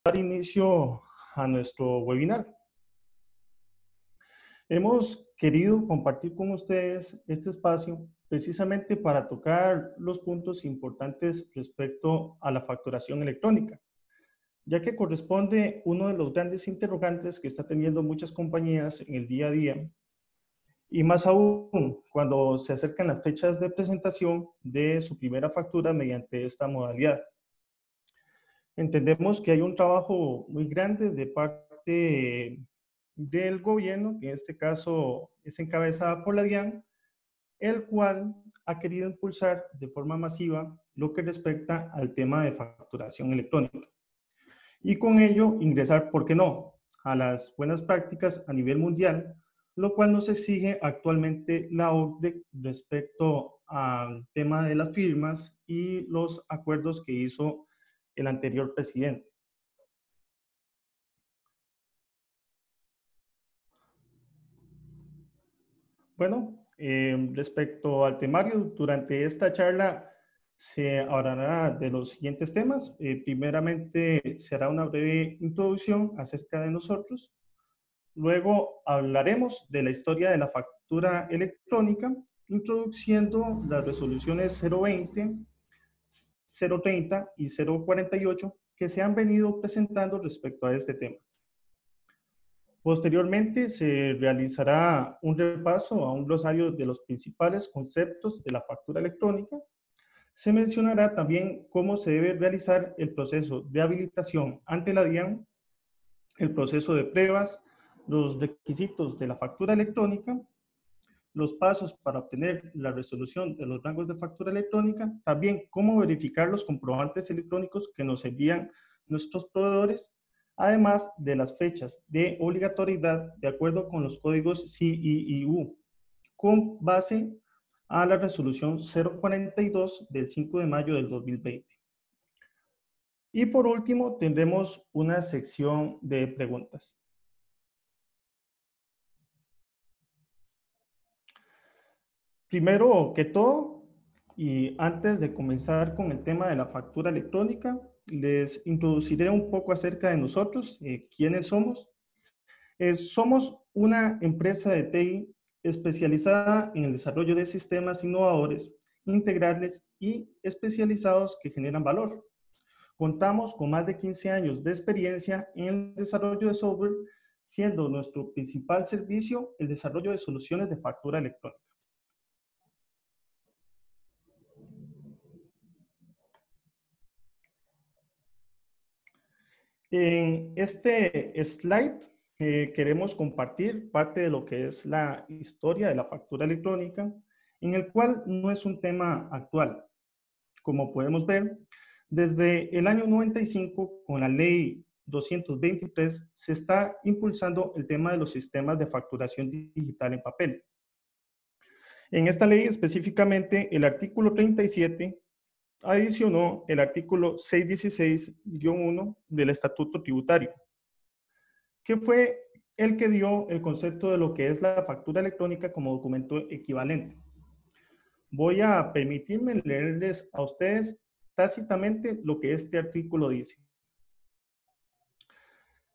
dar inicio a nuestro webinar. Hemos querido compartir con ustedes este espacio precisamente para tocar los puntos importantes respecto a la facturación electrónica, ya que corresponde uno de los grandes interrogantes que está teniendo muchas compañías en el día a día, y más aún cuando se acercan las fechas de presentación de su primera factura mediante esta modalidad. Entendemos que hay un trabajo muy grande de parte del gobierno, que en este caso es encabezada por la DIAN, el cual ha querido impulsar de forma masiva lo que respecta al tema de facturación electrónica. Y con ello ingresar, ¿por qué no?, a las buenas prácticas a nivel mundial, lo cual nos exige actualmente la OCDE respecto al tema de las firmas y los acuerdos que hizo el anterior presidente. Bueno, respecto al temario, durante esta charla se hablará de los siguientes temas. Primeramente, se hará una breve introducción acerca de nosotros. Luego hablaremos de la historia de la factura electrónica, introduciendo las resoluciones 020, 030 y 048 que se han venido presentando respecto a este tema. Posteriormente, se realizará un repaso a un glosario de los principales conceptos de la factura electrónica. Se mencionará también cómo se debe realizar el proceso de habilitación ante la DIAN, el proceso de pruebas, los requisitos de la factura electrónica, los pasos para obtener la resolución de los rangos de factura electrónica, también cómo verificar los comprobantes electrónicos que nos envían nuestros proveedores, además de las fechas de obligatoriedad de acuerdo con los códigos CIIU, con base a la resolución 042 del 5 de mayo del 2020. Y por último, tendremos una sección de preguntas. Primero que todo, y antes de comenzar con el tema de la factura electrónica, les introduciré un poco acerca de nosotros, quiénes somos. Somos una empresa de TI especializada en el desarrollo de sistemas innovadores, integrales y especializados que generan valor. Contamos con más de 15 años de experiencia en el desarrollo de software, siendo nuestro principal servicio el desarrollo de soluciones de factura electrónica. En este slide queremos compartir parte de lo que es la historia de la factura electrónica, en el cual no es un tema actual. Como podemos ver, desde el año 95, con la ley 223, se está impulsando el tema de los sistemas de facturación digital en papel. En esta ley específicamente, el artículo 37 adicionó el artículo 616-1 del Estatuto Tributario, que fue el que dio el concepto de lo que es la factura electrónica como documento equivalente. Voy a permitirme leerles a ustedes tácitamente lo que este artículo dice.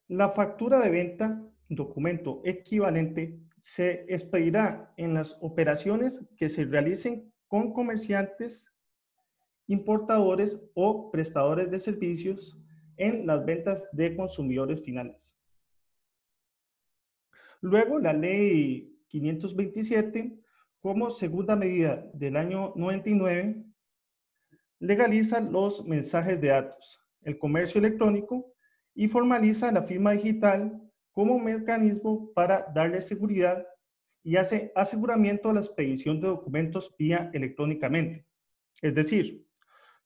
La factura de venta, documento equivalente, se expedirá en las operaciones que se realicen con comerciantes, importadores o prestadores de servicios en las ventas de consumidores finales. Luego, la ley 527, como segunda medida del año 99, legaliza los mensajes de datos, el comercio electrónico y formaliza la firma digital como mecanismo para darle seguridad y hace aseguramiento a la expedición de documentos vía electrónicamente. Es decir,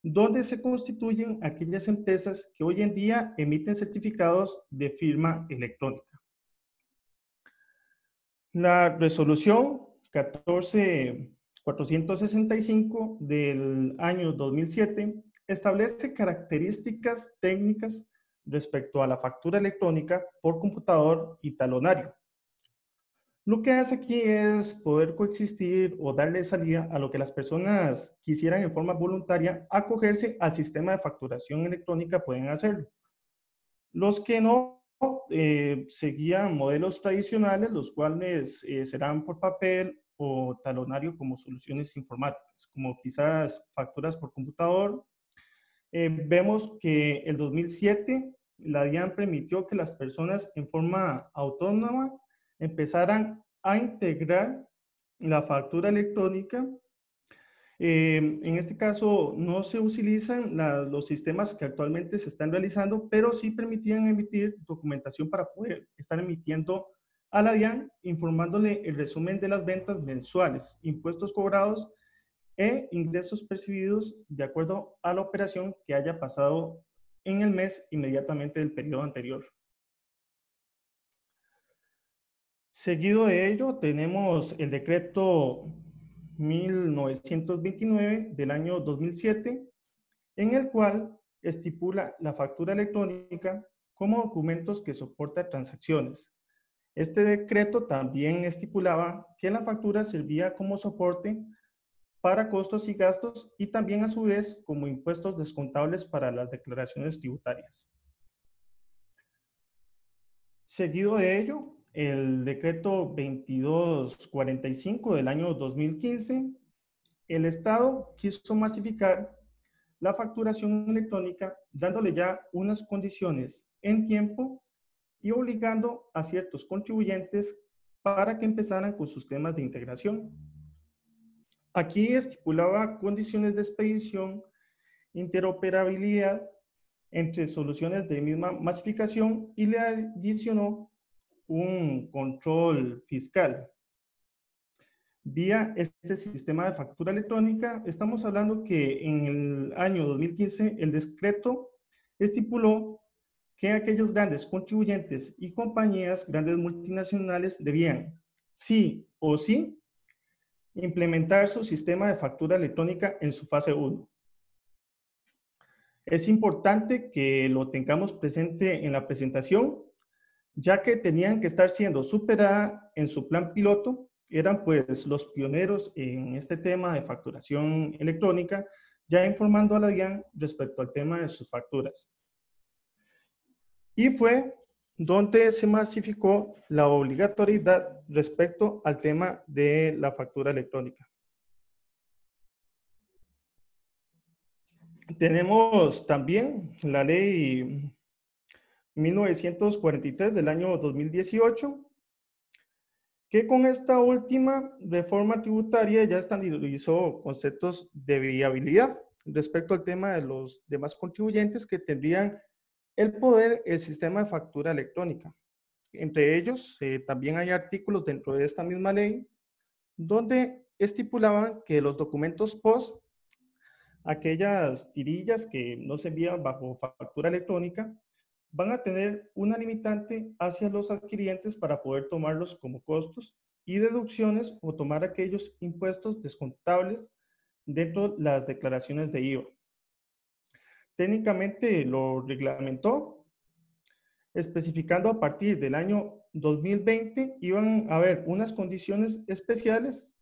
donde se constituyen aquellas empresas que hoy en día emiten certificados de firma electrónica. La resolución 14465 del año 2007 establece características técnicas respecto a la factura electrónica por computador y talonario. Lo que hace aquí es poder coexistir o darle salida a lo que las personas quisieran en forma voluntaria acogerse al sistema de facturación electrónica, pueden hacerlo. Los que no seguían modelos tradicionales, los cuales serán por papel o talonario como soluciones informáticas, como quizás facturas por computador. Vemos que el 2007 la DIAN permitió que las personas en forma autónoma empezaran a integrar la factura electrónica. En este caso no se utilizan los sistemas que actualmente se están realizando, pero sí permitían emitir documentación para poder estar emitiendo a la DIAN, informándole el resumen de las ventas mensuales, impuestos cobrados e ingresos percibidos de acuerdo a la operación que haya pasado en el mes inmediatamente del periodo anterior. Seguido de ello, tenemos el decreto 1929 del año 2007, en el cual estipula la factura electrónica como documentos que soporta transacciones. Este decreto también estipulaba que la factura servía como soporte para costos y gastos y también a su vez como impuestos descontables para las declaraciones tributarias. Seguido de ello, el decreto 2245 del año 2015, el Estado quiso masificar la facturación electrónica, dándole ya unas condiciones en tiempo y obligando a ciertos contribuyentes para que empezaran con sus temas de integración. Aquí estipulaba condiciones de expedición, interoperabilidad entre soluciones de misma masificación y le adicionó un control fiscal. Vía este sistema de factura electrónica, estamos hablando que en el año 2015 el decreto estipuló que aquellos grandes contribuyentes y compañías, grandes multinacionales, debían sí o sí implementar su sistema de factura electrónica en su fase 1. Es importante que lo tengamos presente en la presentación, ya que tenían que estar siendo superada en su plan piloto. Eran pues los pioneros en este tema de facturación electrónica, ya informando a la DIAN respecto al tema de sus facturas. Y fue donde se masificó la obligatoriedad respecto al tema de la factura electrónica. Tenemos también la ley 1943 del año 2018, que con esta última reforma tributaria ya estandarizó conceptos de viabilidad respecto al tema de los demás contribuyentes que tendrían el poder el sistema de factura electrónica. Entre ellos, también hay artículos dentro de esta misma ley donde estipulaban que los documentos POS, aquellas tirillas que no se envían bajo factura electrónica, van a tener una limitante hacia los adquirientes para poder tomarlos como costos y deducciones o tomar aquellos impuestos descontables dentro de las declaraciones de IVA. Técnicamente lo reglamentó, especificando a partir del año 2020 iban a haber unas condiciones especiales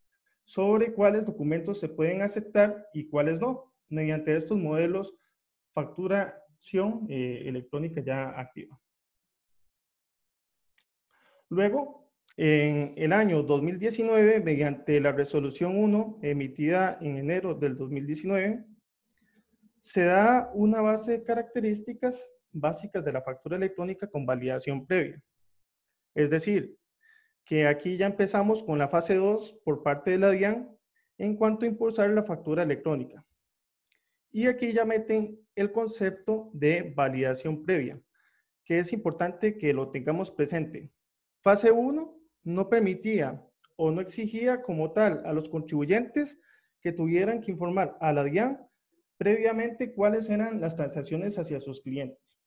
sobre cuáles documentos se pueden aceptar y cuáles no, mediante estos modelos facturación electrónica ya activa. Luego, en el año 2019, mediante la resolución 1 emitida en enero del 2019, se da una base de características básicas de la factura electrónica con validación previa. Es decir, que aquí ya empezamos con la fase 2 por parte de la DIAN en cuanto a impulsar la factura electrónica. Y aquí ya meten el concepto de validación previa, que es importante que lo tengamos presente. Fase 1 no permitía o no exigía como tal a los contribuyentes que tuvieran que informar a la DIAN previamente cuáles eran las transacciones hacia sus clientes.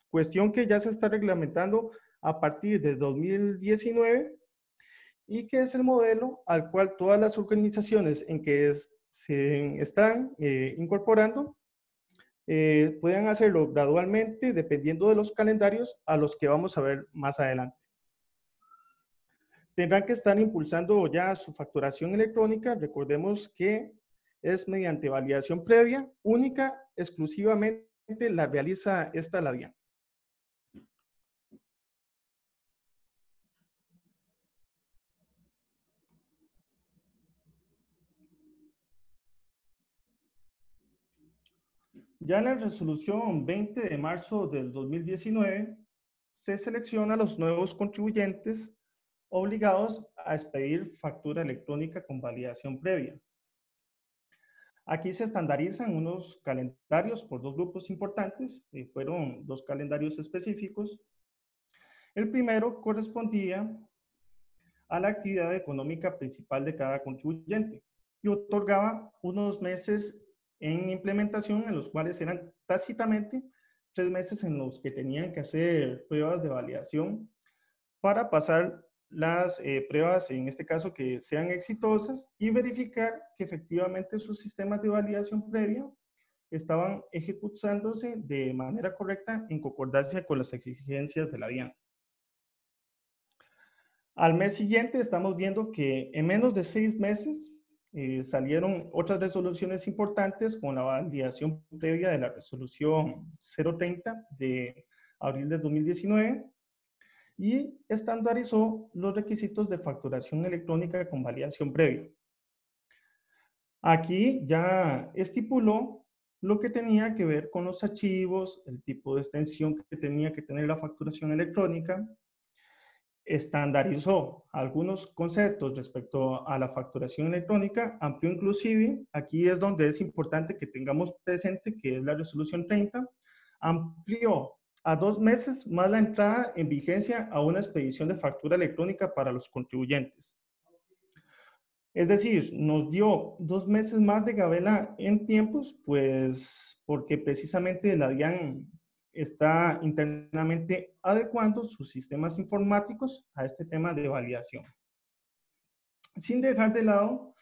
Cuestión que ya se está reglamentando a partir de 2019 y que es el modelo al cual todas las organizaciones en que se están incorporando puedan hacerlo gradualmente dependiendo de los calendarios a los que vamos a ver más adelante. Tendrán que estar impulsando ya su facturación electrónica. Recordemos que es mediante validación previa, única, exclusivamente la realiza esta la DIAN. Ya en la resolución 20 de marzo del 2019, se selecciona a los nuevos contribuyentes obligados a expedir factura electrónica con validación previa. Aquí se estandarizan unos calendarios por dos grupos importantes, fueron dos calendarios específicos. El primero correspondía a la actividad económica principal de cada contribuyente y otorgaba unos meses en implementación en los cuales eran tácitamente 3 meses en los que tenían que hacer pruebas de validación para pasar las pruebas, en este caso, que sean exitosas y verificar que efectivamente sus sistemas de validación previa estaban ejecutándose de manera correcta en concordancia con las exigencias de la DIAN. Al mes siguiente estamos viendo que en menos de 6 meses salieron otras resoluciones importantes con la validación previa de la resolución 030 de abril de 2019 y estandarizó los requisitos de facturación electrónica con validación previa. Aquí ya estipuló lo que tenía que ver con los archivos, el tipo de extensión que tenía que tener la facturación electrónica, estandarizó algunos conceptos respecto a la facturación electrónica, amplió inclusive, aquí es donde es importante que tengamos presente que es la resolución 30, amplió a 2 meses más la entrada en vigencia a una expedición de factura electrónica para los contribuyentes. Es decir, nos dio 2 meses más de gabela en tiempos, pues porque precisamente la DIAN está internamente adecuando sus sistemas informáticos a este tema de validación, sin dejar de lado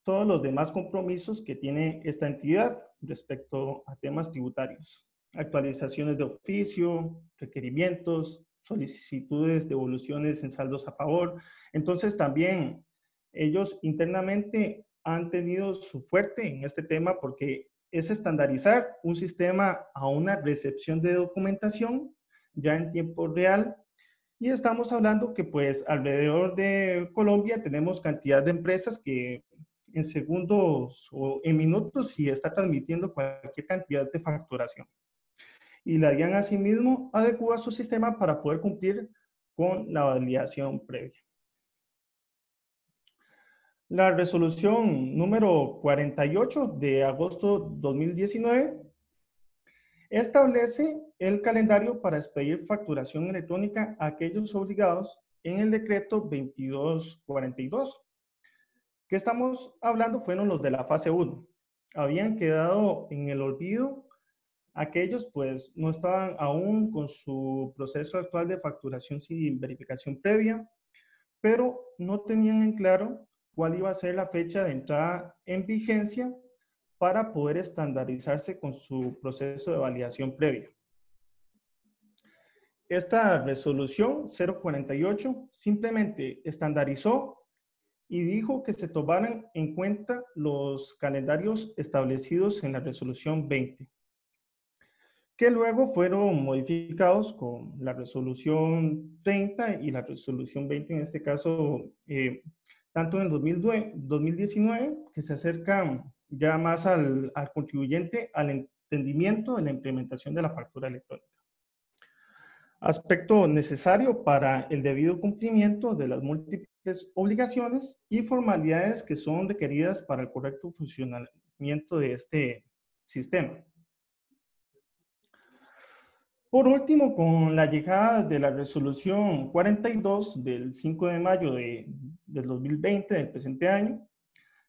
todos los demás compromisos que tiene esta entidad respecto a temas tributarios, actualizaciones de oficio, requerimientos, solicitudes, devoluciones en saldos a favor. Entonces también ellos internamente han tenido su fuerte en este tema porque es estandarizar un sistema a una recepción de documentación ya en tiempo real. Y estamos hablando que pues alrededor de Colombia tenemos cantidad de empresas que en segundos o en minutos sí está transmitiendo cualquier cantidad de facturación. Y la DIAN asimismo adecua su sistema para poder cumplir con la validación previa. La resolución número 48 de agosto 2019 establece el calendario para expedir facturación electrónica a aquellos obligados en el decreto 2242. ¿Qué estamos hablando? Fueron los de la fase 1. Habían quedado en el olvido aquellos, pues, no estaban aún con su proceso actual de facturación sin verificación previa, pero no tenían en claro cuál iba a ser la fecha de entrada en vigencia para poder estandarizarse con su proceso de validación previa. Esta resolución 048 simplemente estandarizó y dijo que se tomaran en cuenta los calendarios establecidos en la resolución 20, que luego fueron modificados con la resolución 30 y la resolución 20, en este caso, tanto en el 2019, que se acercan ya más al contribuyente, al entendimiento de la implementación de la factura electrónica. Aspecto necesario para el debido cumplimiento de las múltiples obligaciones y formalidades que son requeridas para el correcto funcionamiento de este sistema. Por último, con la llegada de la resolución 42 del 5 de mayo del 2020, del presente año,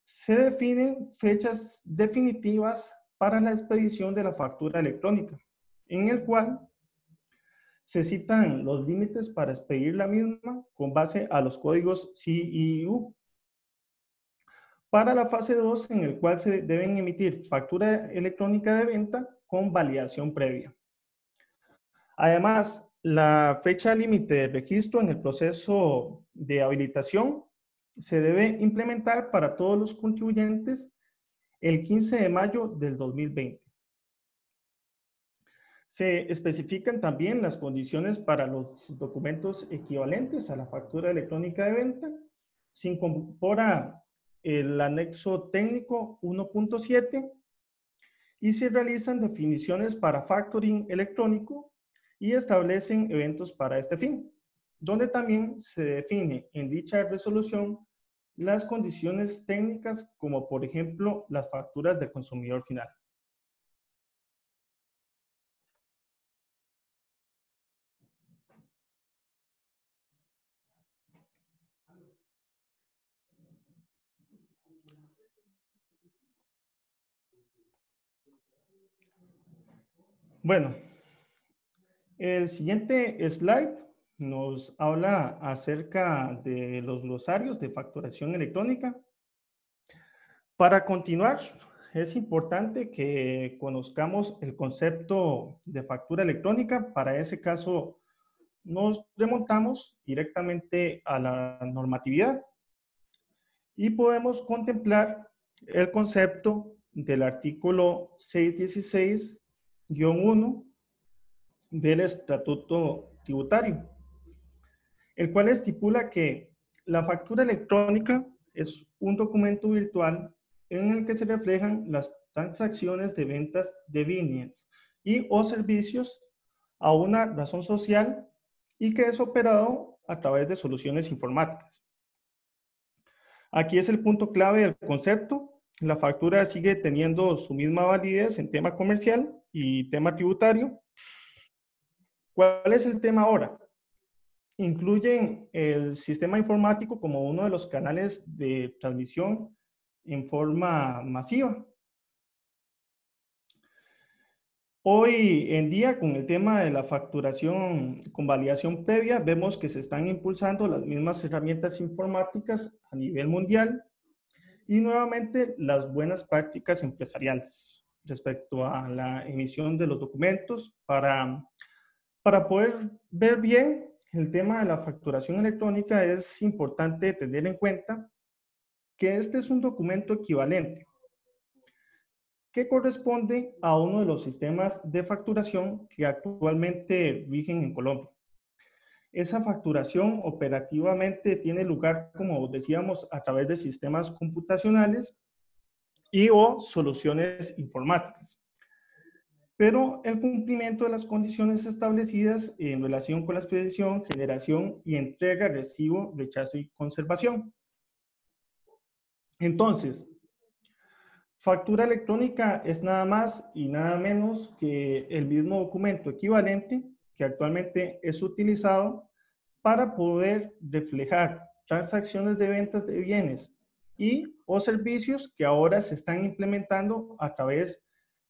se definen fechas definitivas para la expedición de la factura electrónica, en el cual se citan los límites para expedir la misma con base a los códigos CIU. Para la fase 2, en el cual se deben emitir factura electrónica de venta con validación previa. Además, la fecha límite de registro en el proceso de habilitación se debe implementar para todos los contribuyentes el 15 de mayo del 2020. Se especifican también las condiciones para los documentos equivalentes a la factura electrónica de venta. Se incorpora el anexo técnico 1.7 y se realizan definiciones para factoring electrónico y establecen eventos para este fin, donde también se define en dicha resolución las condiciones técnicas como por ejemplo las facturas del consumidor final. Bueno, el siguiente slide nos habla acerca de los glosarios de facturación electrónica. Para continuar, es importante que conozcamos el concepto de factura electrónica. Para ese caso, nos remontamos directamente a la normatividad y podemos contemplar el concepto del artículo 616-1 del Estatuto Tributario, el cual estipula que la factura electrónica es un documento virtual en el que se reflejan las transacciones de ventas de bienes y o servicios a una razón social y que es operado a través de soluciones informáticas. Aquí es el punto clave del concepto. La factura sigue teniendo su misma validez en tema comercial y tema tributario. ¿Cuál es el tema ahora? Incluyen el sistema informático como uno de los canales de transmisión en forma masiva. Hoy en día, con el tema de la facturación con validación previa, vemos que se están impulsando las mismas herramientas informáticas a nivel mundial y nuevamente las buenas prácticas empresariales respecto a la emisión de los documentos para poder ver bien el tema de la facturación electrónica. Es importante tener en cuenta que este es un documento equivalente que corresponde a uno de los sistemas de facturación que actualmente rigen en Colombia. Esa facturación operativamente tiene lugar, como decíamos, a través de sistemas computacionales y o soluciones informáticas. Pero el cumplimiento de las condiciones establecidas en relación con la expedición, generación y entrega, recibo, rechazo y conservación. Entonces, factura electrónica es nada más y nada menos que el mismo documento equivalente que actualmente es utilizado para poder reflejar transacciones de ventas de bienes y o servicios que ahora se están implementando a través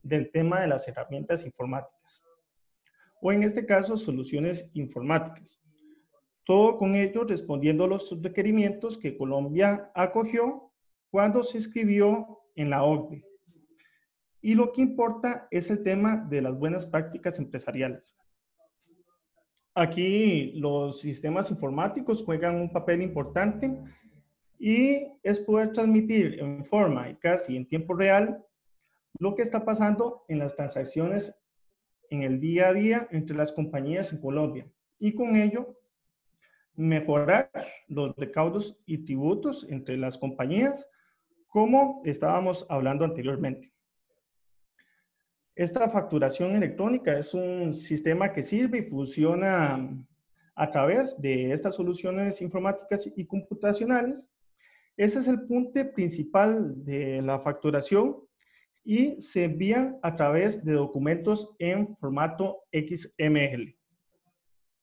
del tema de las herramientas informáticas, o en este caso soluciones informáticas. Todo con ello respondiendo a los requerimientos que Colombia acogió cuando se inscribió en la OCDE. Y lo que importa es el tema de las buenas prácticas empresariales. Aquí los sistemas informáticos juegan un papel importante y es poder transmitir en forma y casi en tiempo real lo que está pasando en las transacciones en el día a día entre las compañías en Colombia y con ello mejorar los recaudos y tributos entre las compañías, como estábamos hablando anteriormente. Esta facturación electrónica es un sistema que sirve y funciona a través de estas soluciones informáticas y computacionales. Ese es el punto principal de la facturación y se envían a través de documentos en formato XML,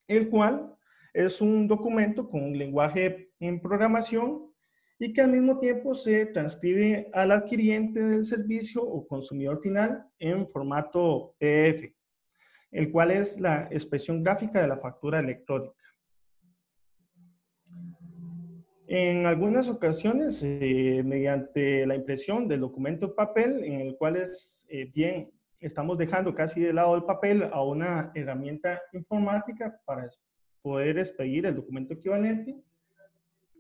el cual es un documento con un lenguaje en programación y que al mismo tiempo se transcribe al adquiriente del servicio o consumidor final en formato PDF, el cual es la expresión gráfica de la factura electrónica. En algunas ocasiones, mediante la impresión del documento en papel, en el cual bien, estamos dejando casi de lado el papel a una herramienta informática para poder expedir el documento equivalente.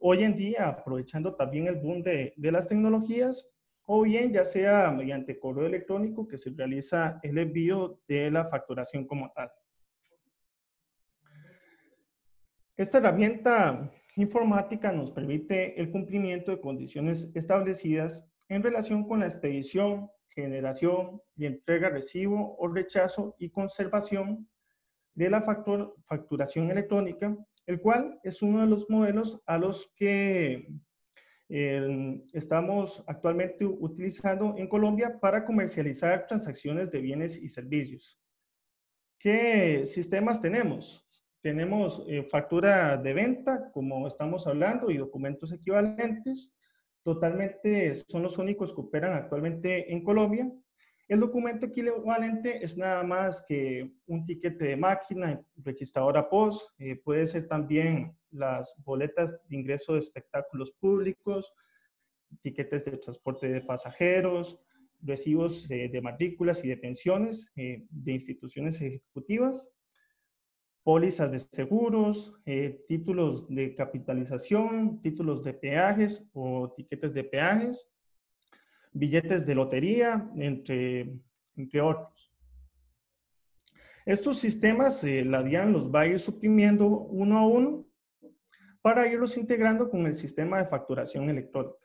Hoy en día, aprovechando también el boom de las tecnologías, o bien ya sea mediante correo electrónico que se realiza el envío de la facturación como tal. Esta herramienta informática nos permite el cumplimiento de condiciones establecidas en relación con la expedición, generación y entrega, recibo o rechazo y conservación de la facturación electrónica, el cual es uno de los modelos a los que estamos actualmente utilizando en Colombia para comercializar transacciones de bienes y servicios. ¿Qué sistemas tenemos? Tenemos factura de venta, como estamos hablando, y documentos equivalentes. Totalmente son los únicos que operan actualmente en Colombia. El documento equivalente es nada más que un tiquete de máquina, registradora POS, puede ser también las boletas de ingreso de espectáculos públicos, tiquetes de transporte de pasajeros, recibos de matrículas y de pensiones de instituciones ejecutivas, pólizas de seguros, títulos de capitalización, títulos de peajes o tiquetes de peajes, billetes de lotería, entre otros. Estos sistemas, la DIAN los va a ir suprimiendo uno a uno para irlos integrando con el sistema de facturación electrónica.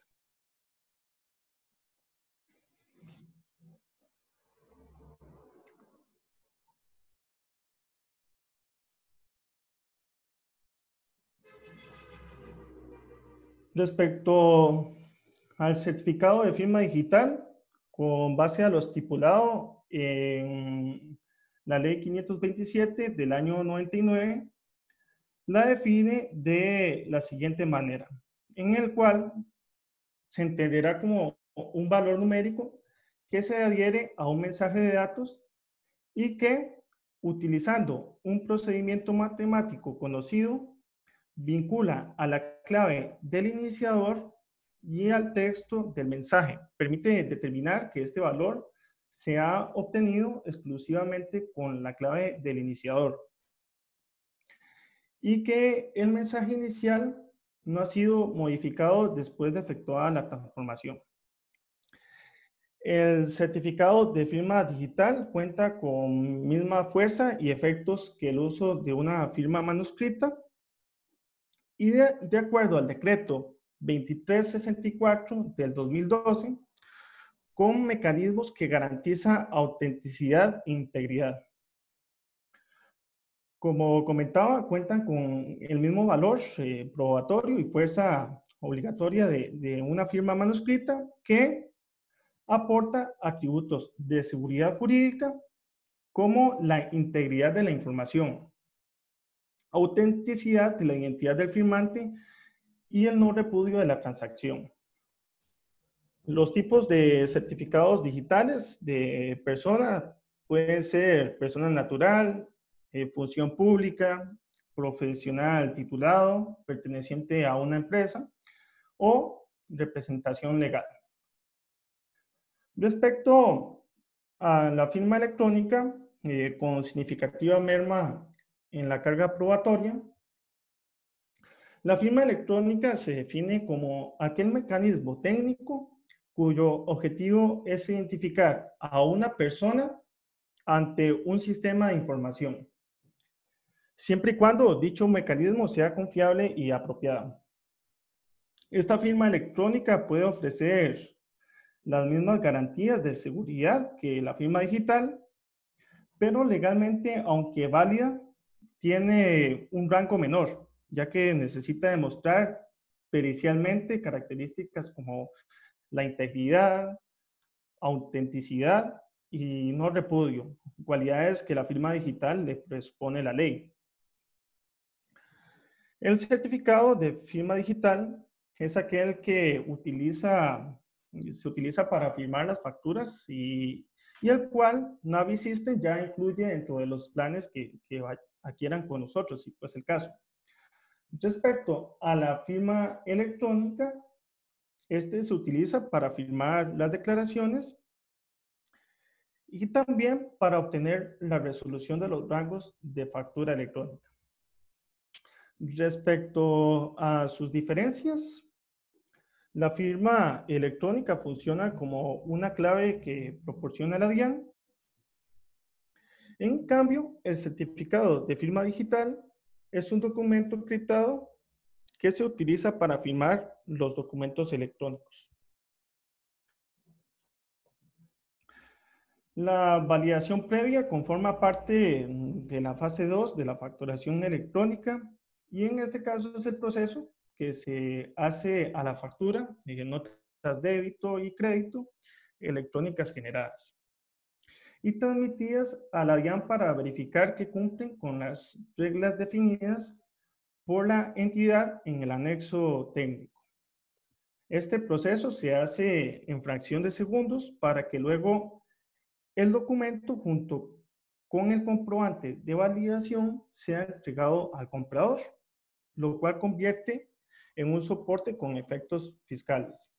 Respecto al certificado de firma digital, con base a lo estipulado en la ley 527 del año 99, la define de la siguiente manera, en el cual se entenderá como un valor numérico que se adhiere a un mensaje de datos y que, utilizando un procedimiento matemático conocido, vincula a la clave del iniciador y al texto del mensaje. Permite determinar que este valor se ha obtenido exclusivamente con la clave del iniciador y que el mensaje inicial no ha sido modificado después de efectuada la transformación. El certificado de firma digital cuenta con misma fuerza y efectos que el uso de una firma manuscrita y de acuerdo al decreto 2364 del 2012, con mecanismos que garantizan autenticidad e integridad. Como comentaba, cuentan con el mismo valor probatorio y fuerza obligatoria de una firma manuscrita que aporta atributos de seguridad jurídica como la integridad de la información, autenticidad de la identidad del firmante y el no repudio de la transacción. Los tipos de certificados digitales de persona pueden ser persona natural, función pública, profesional titulado, perteneciente a una empresa o representación legal. Respecto a la firma electrónica, con significativa merma en la carga probatoria, la firma electrónica se define como aquel mecanismo técnico cuyo objetivo es identificar a una persona ante un sistema de información, siempre y cuando dicho mecanismo sea confiable y apropiado. Esta firma electrónica puede ofrecer las mismas garantías de seguridad que la firma digital, pero legalmente, aunque válida, tiene un rango menor, ya que necesita demostrar pericialmente características como la integridad, autenticidad y no repudio, cualidades que la firma digital le predispone la ley. El certificado de firma digital es aquel que se utiliza para firmar las facturas y el cual Navi System ya incluye dentro de los planes que adquieran con nosotros, si fuese el caso. Respecto a la firma electrónica, este se utiliza para firmar las declaraciones y también para obtener la resolución de los rangos de factura electrónica. Respecto a sus diferencias, la firma electrónica funciona como una clave que proporciona la DIAN. En cambio, el certificado de firma digital es un documento encriptado que se utiliza para firmar los documentos electrónicos. La validación previa conforma parte de la fase 2 de la facturación electrónica y en este caso es el proceso que se hace a la factura de notas débito y crédito electrónicas generadas y transmitidas a la DIAN para verificar que cumplen con las reglas definidas por la entidad en el anexo técnico. Este proceso se hace en fracción de segundos para que luego el documento junto con el comprobante de validación sea entregado al comprador, lo cual convierte en un soporte con efectos fiscales.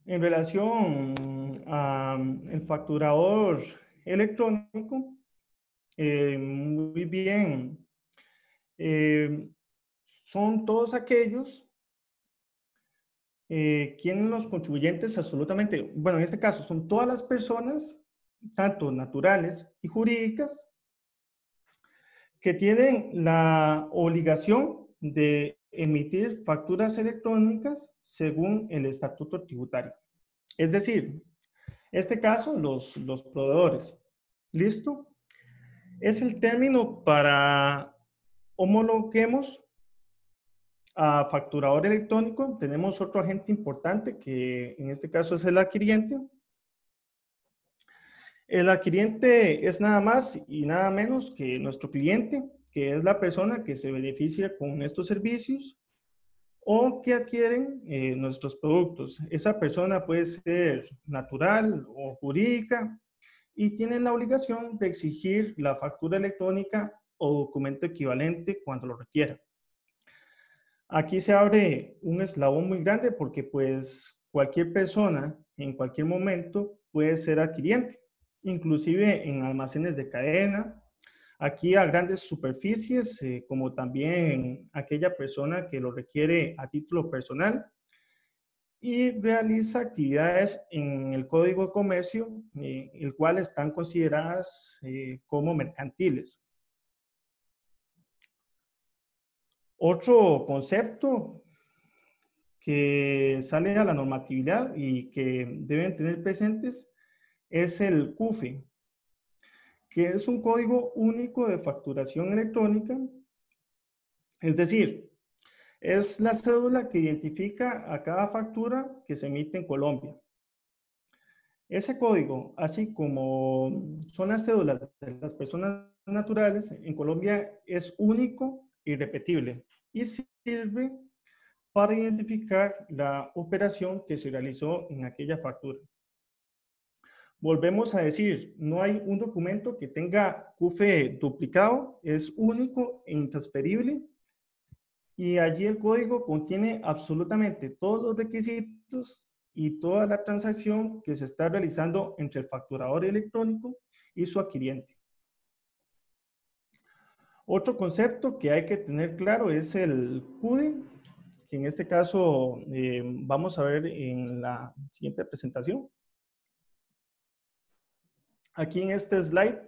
En relación al facturador electrónico, muy bien, eh, son todos aquellos quienes los contribuyentes absolutamente, bueno, en este caso son todas las personas, tanto naturales y jurídicas, que tienen la obligación de emitir facturas electrónicas según el estatuto tributario. Es decir, este caso, los proveedores. ¿Listo? Es el término para homologuemos a facturador electrónico. Tenemos otro agente importante que en este caso es el adquiriente. El adquiriente es nada más y nada menos que nuestro cliente, que es la persona que se beneficia con estos servicios o que adquieren nuestros productos. Esa persona puede ser natural o jurídica y tienen la obligación de exigir la factura electrónica o documento equivalente cuando lo requiera. Aquí se abre un eslabón muy grande porque pues cualquier persona en cualquier momento puede ser adquiriente, inclusive en almacenes de cadena, aquí a grandes superficies, como también aquella persona que lo requiere a título personal y realiza actividades en el Código de Comercio, el cual están consideradas como mercantiles. Otro concepto que sale a la normatividad y que deben tener presentes es el CUFE, que es un código único de facturación electrónica, es decir, es la cédula que identifica a cada factura que se emite en Colombia. Ese código, así como son las cédulas de las personas naturales, en Colombia es único y irrepetible y sirve para identificar la operación que se realizó en aquella factura. Volvemos a decir, no hay un documento que tenga CUFE duplicado, es único e intransferible y allí el código contiene absolutamente todos los requisitos y toda la transacción que se está realizando entre el facturador electrónico y su adquiriente. Otro concepto que hay que tener claro es el CUDE, que en este caso vamos a ver en la siguiente presentación. Aquí en este slide,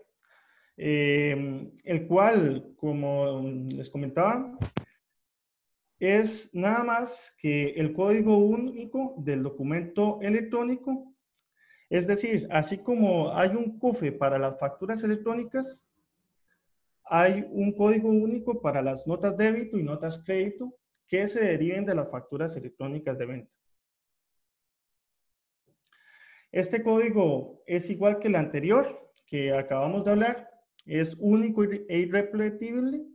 el cual, como les comentaba, es nada más que el código único del documento electrónico. Es decir, así como hay un CUFE para las facturas electrónicas, hay un código único para las notas débito y notas crédito que se deriven de las facturas electrónicas de venta. Este código es igual que el anterior que acabamos de hablar, es único e irrepetible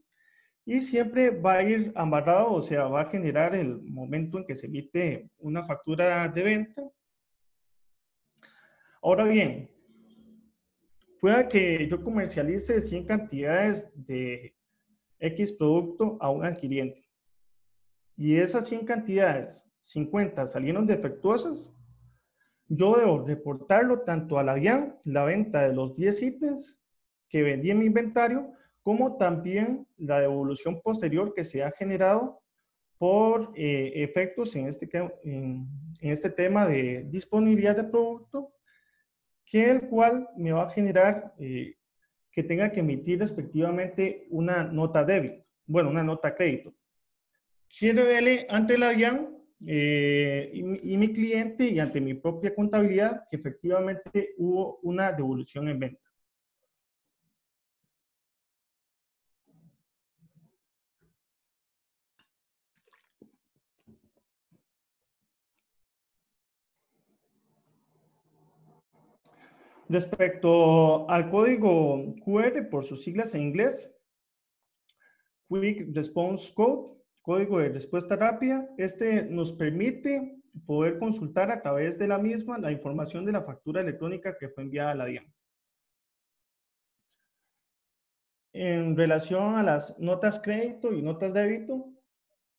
y siempre va a ir amarrado, o sea, va a generar el momento en que se emite una factura de venta. Ahora bien, pueda que yo comercialice 100 cantidades de X producto a un adquiriente y esas 100 cantidades, 50 salieron defectuosas, yo debo reportarlo tanto a la DIAN, la venta de los 10 ítems que vendí en mi inventario, como también la devolución posterior que se ha generado por efectos en este tema de disponibilidad de producto, que el cual me va a generar que tenga que emitir respectivamente una nota débito, bueno, una nota crédito. ¿Quién revele ante la DIAN y mi cliente y ante mi propia contabilidad que efectivamente hubo una devolución en venta? Respecto al código QR, por sus siglas en inglés, Quick Response Code, código de respuesta rápida, este nos permite poder consultar a través de la misma la información de la factura electrónica que fue enviada a la DIAN. En relación a las notas crédito y notas débito,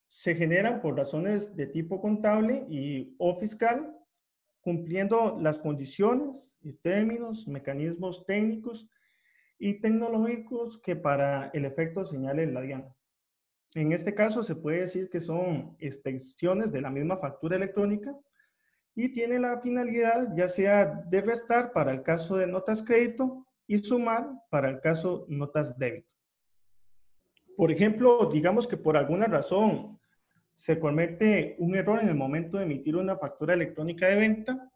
se generan por razones de tipo contable o fiscal, cumpliendo las condiciones y términos, mecanismos técnicos y tecnológicos que para el efecto señale la DIAN. En este caso se puede decir que son extensiones de la misma factura electrónica y tiene la finalidad ya sea de restar para el caso de notas crédito y sumar para el caso notas débito. Por ejemplo, digamos que por alguna razón se comete un error en el momento de emitir una factura electrónica de venta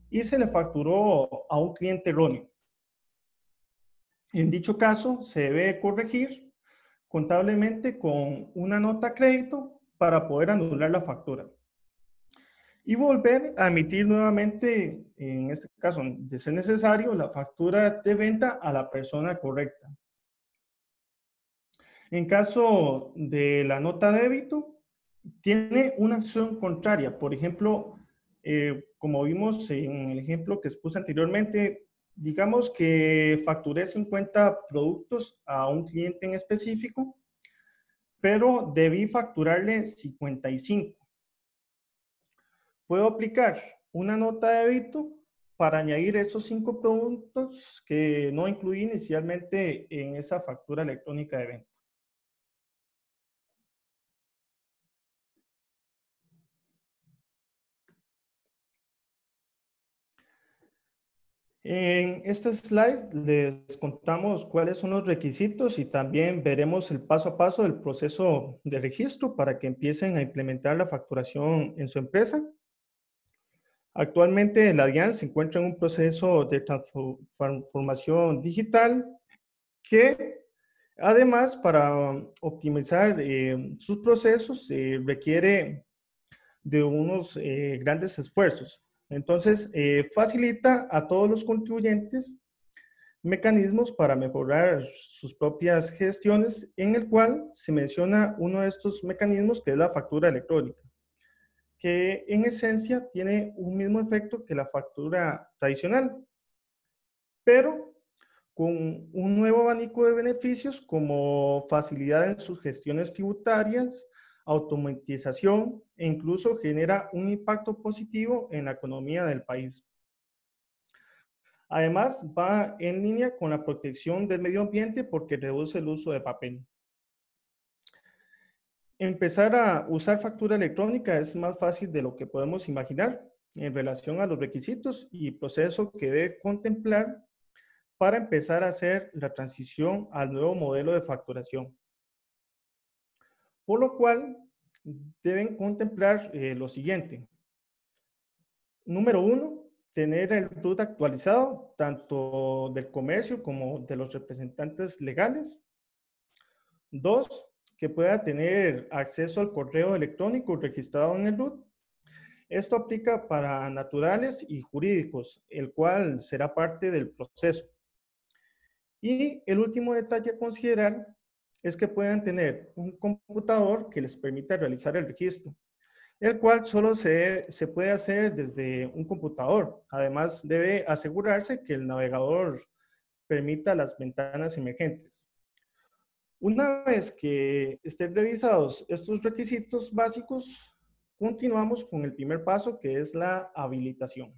y se le facturó a un cliente erróneo. En dicho caso, se debe corregir contablemente con una nota crédito para poder anular la factura y volver a emitir nuevamente, en este caso, de ser necesario, la factura de venta a la persona correcta. En caso de la nota débito, tiene una acción contraria. Por ejemplo, como vimos en el ejemplo que expuse anteriormente, digamos que facturé 50 productos a un cliente en específico, pero debí facturarle 55. Puedo aplicar una nota de débito para añadir esos 5 productos que no incluí inicialmente en esa factura electrónica de venta. En este slide les contamos cuáles son los requisitos y también veremos el paso a paso del proceso de registro para que empiecen a implementar la facturación en su empresa. Actualmente la DIAN se encuentra en un proceso de transformación digital que además para optimizar sus procesos requiere de unos grandes esfuerzos. Entonces, facilita a todos los contribuyentes mecanismos para mejorar sus propias gestiones, en el cual se menciona uno de estos mecanismos que es la factura electrónica, que en esencia tiene un mismo efecto que la factura tradicional, pero con un nuevo abanico de beneficios como facilidad en sus gestiones tributarias, automatización e incluso genera un impacto positivo en la economía del país. Además, va en línea con la protección del medio ambiente porque reduce el uso de papel. Empezar a usar factura electrónica es más fácil de lo que podemos imaginar en relación a los requisitos y proceso que debe contemplar para empezar a hacer la transición al nuevo modelo de facturación. Por lo cual, deben contemplar lo siguiente. Número 1, tener el RUT actualizado, tanto del comercio como de los representantes legales. 2, que pueda tener acceso al correo electrónico registrado en el RUT. Esto aplica para naturales y jurídicos, el cual será parte del proceso. Y el último detalle a considerar es que puedan tener un computador que les permita realizar el registro, el cual solo se puede hacer desde un computador. Además, debe asegurarse que el navegador permita las ventanas emergentes. Una vez que estén revisados estos requisitos básicos, continuamos con el primer paso, que es la habilitación.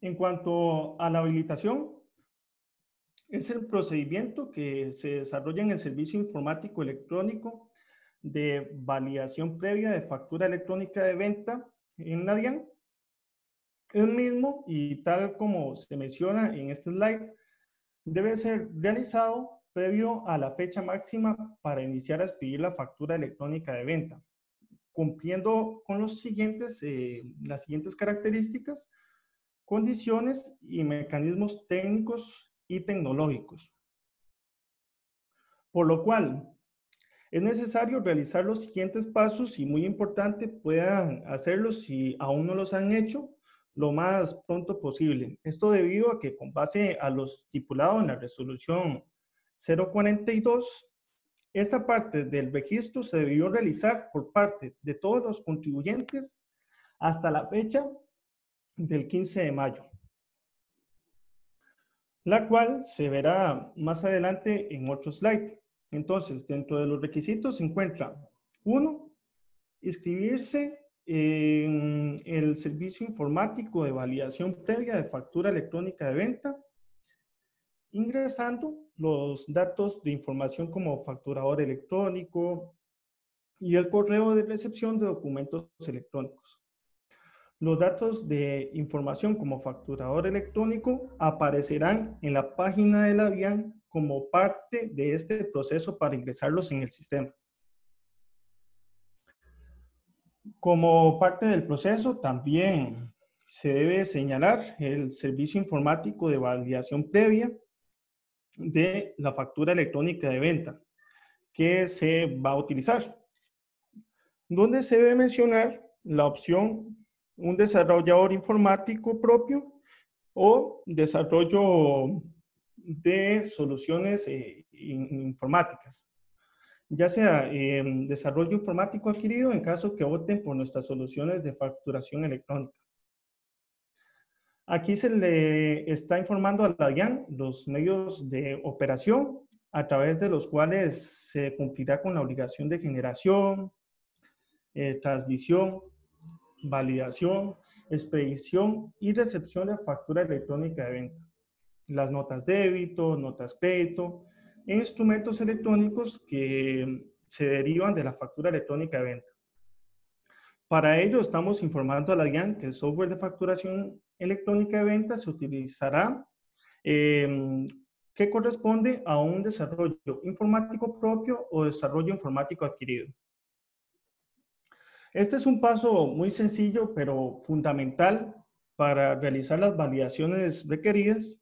En cuanto a la habilitación, es el procedimiento que se desarrolla en el servicio informático electrónico de validación previa de factura electrónica de venta en la DIAN. El mismo, y tal como se menciona en este slide, debe ser realizado previo a la fecha máxima para iniciar a expedir la factura electrónica de venta, cumpliendo con las siguientes características, condiciones y mecanismos técnicos y tecnológicos. Por lo cual, es necesario realizar los siguientes pasos y muy importante, puedan hacerlos si aún no los han hecho lo más pronto posible. Esto debido a que con base a lo estipulado en la resolución 042, esta parte del registro se debió realizar por parte de todos los contribuyentes hasta la fecha del 15 de mayo, la cual se verá más adelante en otro slide. Entonces, dentro de los requisitos se encuentra, 1, inscribirse en el servicio informático de validación previa de factura electrónica de venta, ingresando los datos de información como facturador electrónico y el correo de recepción de documentos electrónicos. Los datos de información como facturador electrónico aparecerán en la página de la DIAN como parte de este proceso para ingresarlos en el sistema. Como parte del proceso, también se debe señalar el servicio informático de validación previa de la factura electrónica de venta que se va a utilizar, donde se debe mencionar la opción un desarrollador informático propio o desarrollo de soluciones informáticas, ya sea desarrollo informático adquirido en caso que opten por nuestras soluciones de facturación electrónica. Aquí se le está informando a la DIAN los medios de operación a través de los cuales se cumplirá con la obligación de generación, transmisión, validación, expedición y recepción de factura electrónica de venta. Las notas débito, notas crédito e instrumentos electrónicos que se derivan de la factura electrónica de venta. Para ello, estamos informando a la DIAN que el software de facturación electrónica de venta se utilizará que corresponde a un desarrollo informático propio o desarrollo informático adquirido. Este es un paso muy sencillo, pero fundamental para realizar las validaciones requeridas.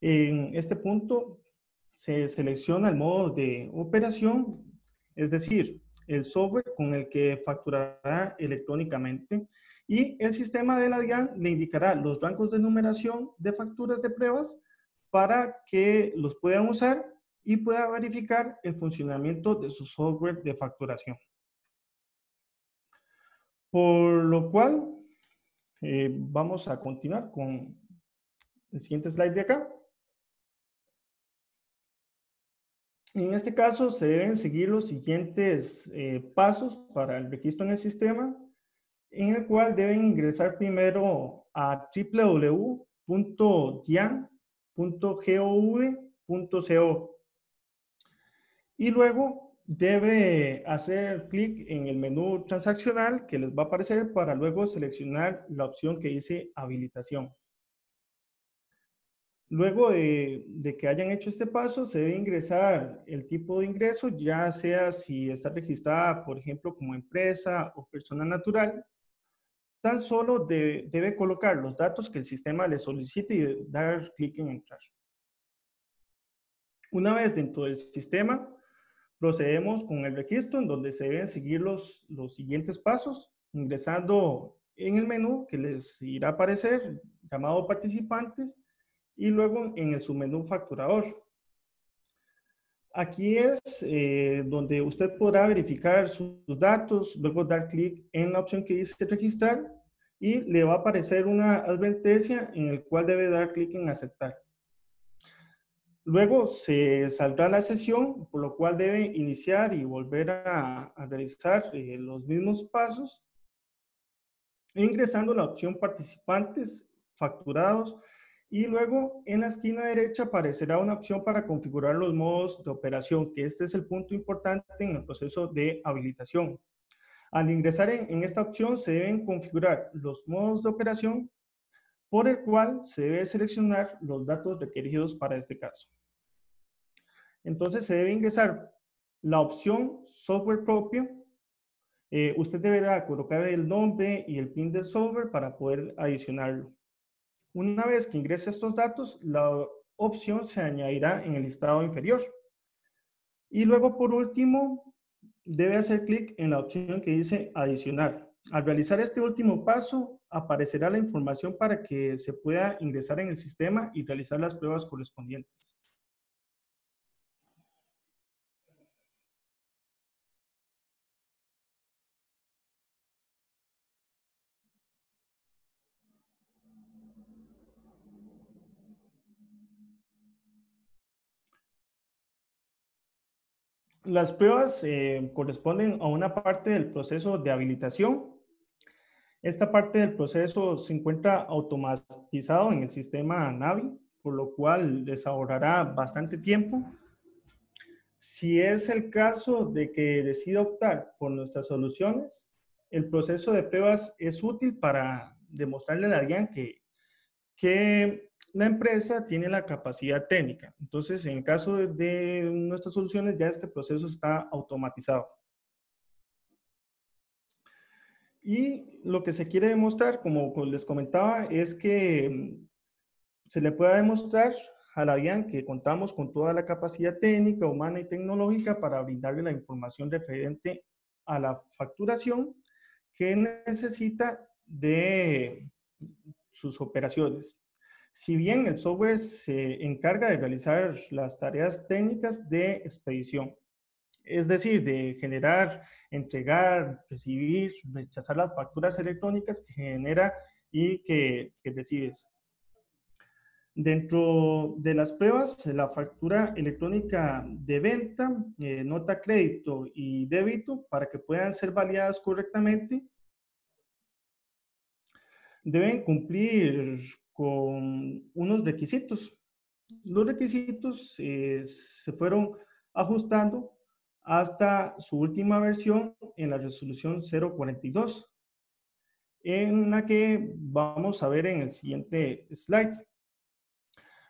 En este punto se selecciona el modo de operación, es decir, el software con el que facturará electrónicamente, y el sistema de la DIAN le indicará los rangos de numeración de facturas de pruebas para que los puedan usar y pueda verificar el funcionamiento de su software de facturación. Por lo cual, vamos a continuar con el siguiente slide de acá. En este caso, se deben seguir los siguientes pasos para el registro en el sistema, en el cual deben ingresar primero a www.dian.gov.co y luego debe hacer clic en el menú transaccional que les va a aparecer para luego seleccionar la opción que dice habilitación. Luego de que hayan hecho este paso, se debe ingresar el tipo de ingreso, ya sea si está registrada, por ejemplo, como empresa o persona natural. Tan solo debe colocar los datos que el sistema le solicite y dar clic en entrar. Una vez dentro del sistema, procedemos con el registro en donde se deben seguir los siguientes pasos, ingresando en el menú que les irá a aparecer, llamado participantes, y luego en el submenú facturador. Aquí es donde usted podrá verificar sus datos, luego dar clic en la opción que dice registrar y le va a aparecer una advertencia en el cual debe dar clic en aceptar. Luego se saldrá la sesión, por lo cual debe iniciar y volver a realizar los mismos pasos, ingresando la opción participantes, facturados Y luego en la esquina derecha aparecerá una opción para configurar los modos de operación, que este es el punto importante en el proceso de habilitación. Al ingresar en esta opción se deben configurar los modos de operación por el cual se debe seleccionar los datos requeridos para este caso. Entonces se debe ingresar la opción software propio. Usted deberá colocar el nombre y el PIN del software para poder adicionarlo. Una vez que ingrese estos datos, la opción se añadirá en el listado inferior. Y luego, por último, debe hacer clic en la opción que dice adicionar. Al realizar este último paso, aparecerá la información para que se pueda ingresar en el sistema y realizar las pruebas correspondientes. Las pruebas corresponden a una parte del proceso de habilitación. Esta parte del proceso se encuentra automatizado en el sistema Navi, por lo cual les ahorrará bastante tiempo. Si es el caso de que decida optar por nuestras soluciones, el proceso de pruebas es útil para demostrarle a la DIAN que la empresa tiene la capacidad técnica. Entonces, en el caso de nuestras soluciones, ya este proceso está automatizado. Y lo que se quiere demostrar, como les comentaba, es que se le pueda demostrar a la DIAN que contamos con toda la capacidad técnica, humana y tecnológica para brindarle la información referente a la facturación que necesita de sus operaciones. Si bien el software se encarga de realizar las tareas técnicas de expedición, es decir, de generar, entregar, recibir, rechazar las facturas electrónicas que genera y que recibes. Dentro de las pruebas, la factura electrónica de venta, nota crédito y débito, para que puedan ser validadas correctamente, deben cumplir con unos requisitos. Los requisitos se fueron ajustando hasta su última versión en la resolución 042, en la que vamos a ver en el siguiente slide.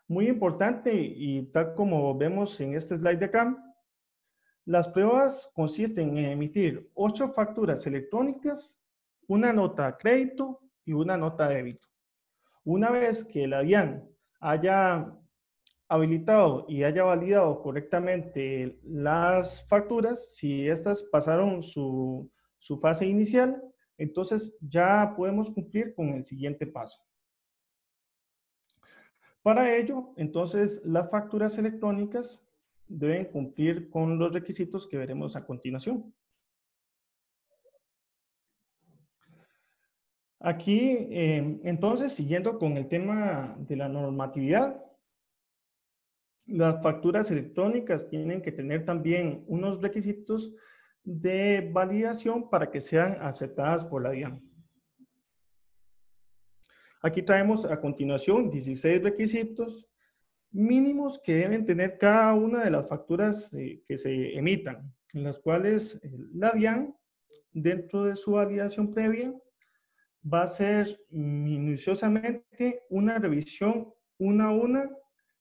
Muy importante, y tal como vemos en este slide de acá, las pruebas consisten en emitir 8 facturas electrónicas, una nota a crédito y una nota a débito. Una vez que la DIAN haya habilitado y haya validado correctamente las facturas, si estas pasaron su fase inicial, entonces ya podemos cumplir con el siguiente paso. Para ello, entonces, las facturas electrónicas deben cumplir con los requisitos que veremos a continuación. Aquí, entonces, siguiendo con el tema de la normatividad, las facturas electrónicas tienen que tener también unos requisitos de validación para que sean aceptadas por la DIAN. Aquí traemos a continuación 16 requisitos mínimos que deben tener cada una de las facturas que se emitan, en las cuales la DIAN, dentro de su validación previa, va a hacer minuciosamente una revisión una a una,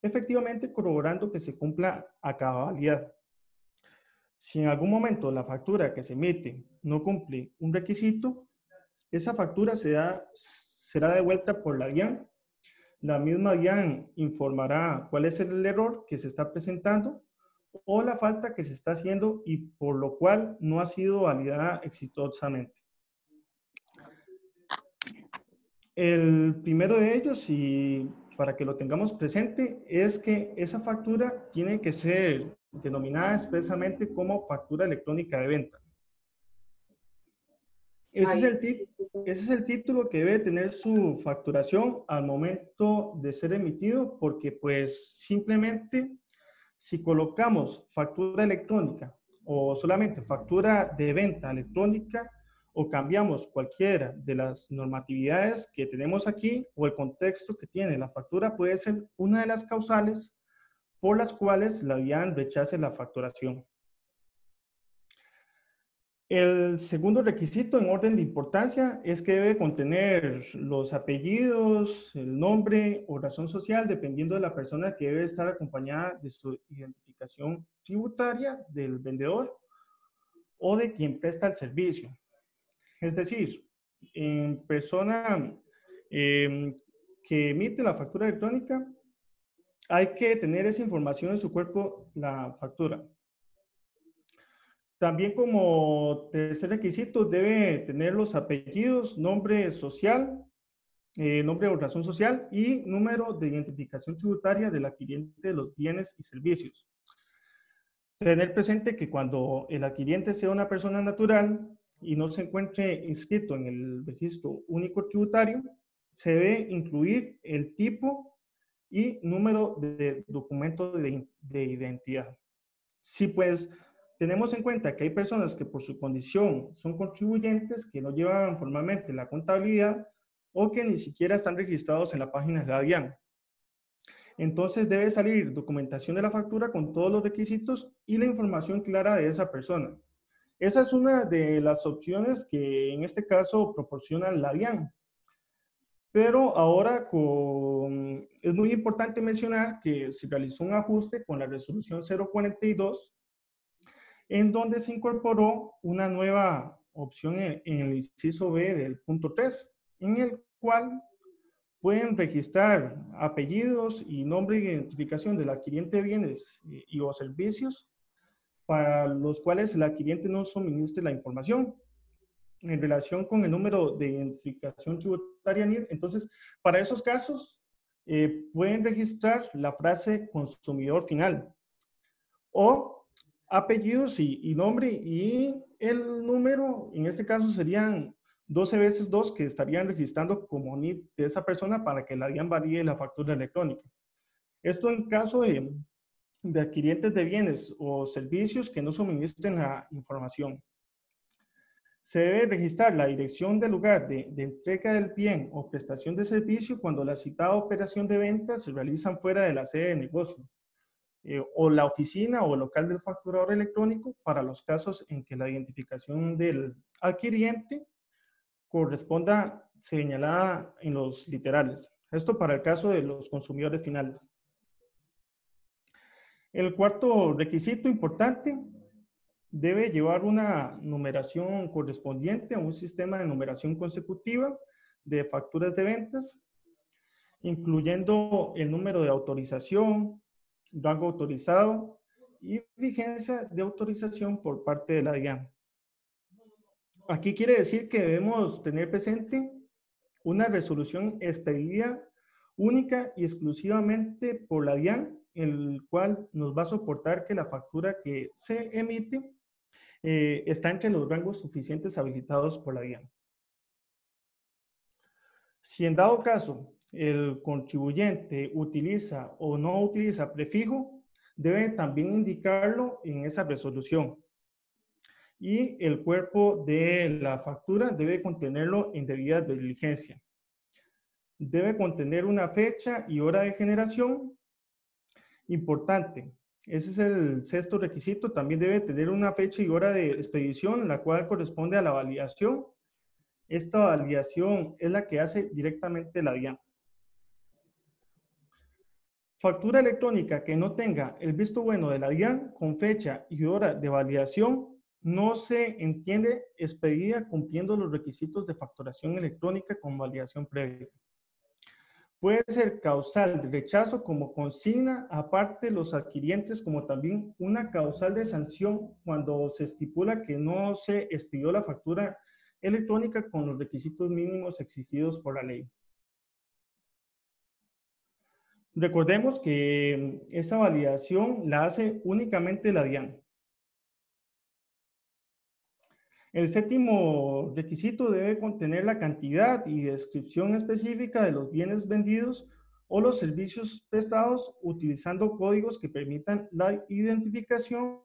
efectivamente corroborando que se cumpla a cabalidad. Si en algún momento la factura que se emite no cumple un requisito, esa factura será devuelta por la DIAN. La misma DIAN informará cuál es el error que se está presentando o la falta que se está haciendo y por lo cual no ha sido validada exitosamente. El primero de ellos, y para que lo tengamos presente, es que esa factura tiene que ser denominada expresamente como factura electrónica de venta. Ese es el título que debe tener su facturación al momento de ser emitido, porque pues simplemente si colocamos factura electrónica o solamente factura de venta electrónica, o cambiamos cualquiera de las normatividades que tenemos aquí o el contexto que tiene la factura, puede ser una de las causales por las cuales la DIAN rechace la facturación. El segundo requisito en orden de importancia es que debe contener los apellidos, el nombre o razón social, dependiendo de la persona que debe estar acompañada de su identificación tributaria del vendedor o de quien presta el servicio. Es decir, en persona que emite la factura electrónica, hay que tener esa información en su cuerpo, la factura. También como tercer requisito debe tener los apellidos, nombre social, nombre o razón social y número de identificación tributaria del adquiriente de los bienes y servicios. Tener presente que cuando el adquiriente sea una persona natural y no se encuentre inscrito en el registro único tributario, se debe incluir el tipo y número de documento de identidad. Sí, pues tenemos en cuenta que hay personas que por su condición son contribuyentes que no llevan formalmente la contabilidad o que ni siquiera están registrados en la página de la DIAN. Entonces debe salir documentación de la factura con todos los requisitos y la información clara de esa persona. Esa es una de las opciones que en este caso proporciona la DIAN. Pero ahora es muy importante mencionar que se realizó un ajuste con la resolución 042 en donde se incorporó una nueva opción en el inciso B del punto 3, en el cual pueden registrar apellidos y nombre de identificación del adquiriente de bienes y o servicios para los cuales el adquiriente no suministre la información en relación con el número de identificación tributaria NIR. Entonces, para esos casos, pueden registrar la frase consumidor final o apellidos y nombre y el número, en este caso serían 12 veces 2 que estarían registrando como NID de esa persona para que la DIAN valide la factura electrónica. Esto en caso de adquirientes de bienes o servicios que no suministren la información. Se debe registrar la dirección del lugar de entrega del bien o prestación de servicio cuando la citada operación de venta se realizan fuera de la sede de negocio. O la oficina o local del facturador electrónico para los casos en que la identificación del adquiriente corresponda señalada en los literales. Esto para el caso de los consumidores finales. El cuarto requisito importante debe llevar una numeración correspondiente a un sistema de numeración consecutiva de facturas de ventas, incluyendo el número de autorización, rango autorizado y vigencia de autorización por parte de la DIAN. Aquí quiere decir que debemos tener presente una resolución expedida única y exclusivamente por la DIAN, el cual nos va a soportar que la factura que se emite está entre los rangos suficientes habilitados por la DIAN. Si en dado caso el contribuyente utiliza o no utiliza prefijo, debe también indicarlo en esa resolución. Y el cuerpo de la factura debe contenerlo en debida diligencia. Debe contener una fecha y hora de generación. Importante. Ese es el sexto requisito. También debe tener una fecha y hora de expedición, la cual corresponde a la validación. Esta validación es la que hace directamente la DIAN. Factura electrónica que no tenga el visto bueno de la DIAN con fecha y hora de validación no se entiende expedida cumpliendo los requisitos de facturación electrónica con validación previa. Puede ser causal de rechazo como consigna aparte los adquirientes, como también una causal de sanción cuando se estipula que no se expidió la factura electrónica con los requisitos mínimos exigidos por la ley. Recordemos que esa validación la hace únicamente la DIAN. El séptimo requisito debe contener la cantidad y descripción específica de los bienes vendidos o los servicios prestados utilizando códigos que permitan la identificación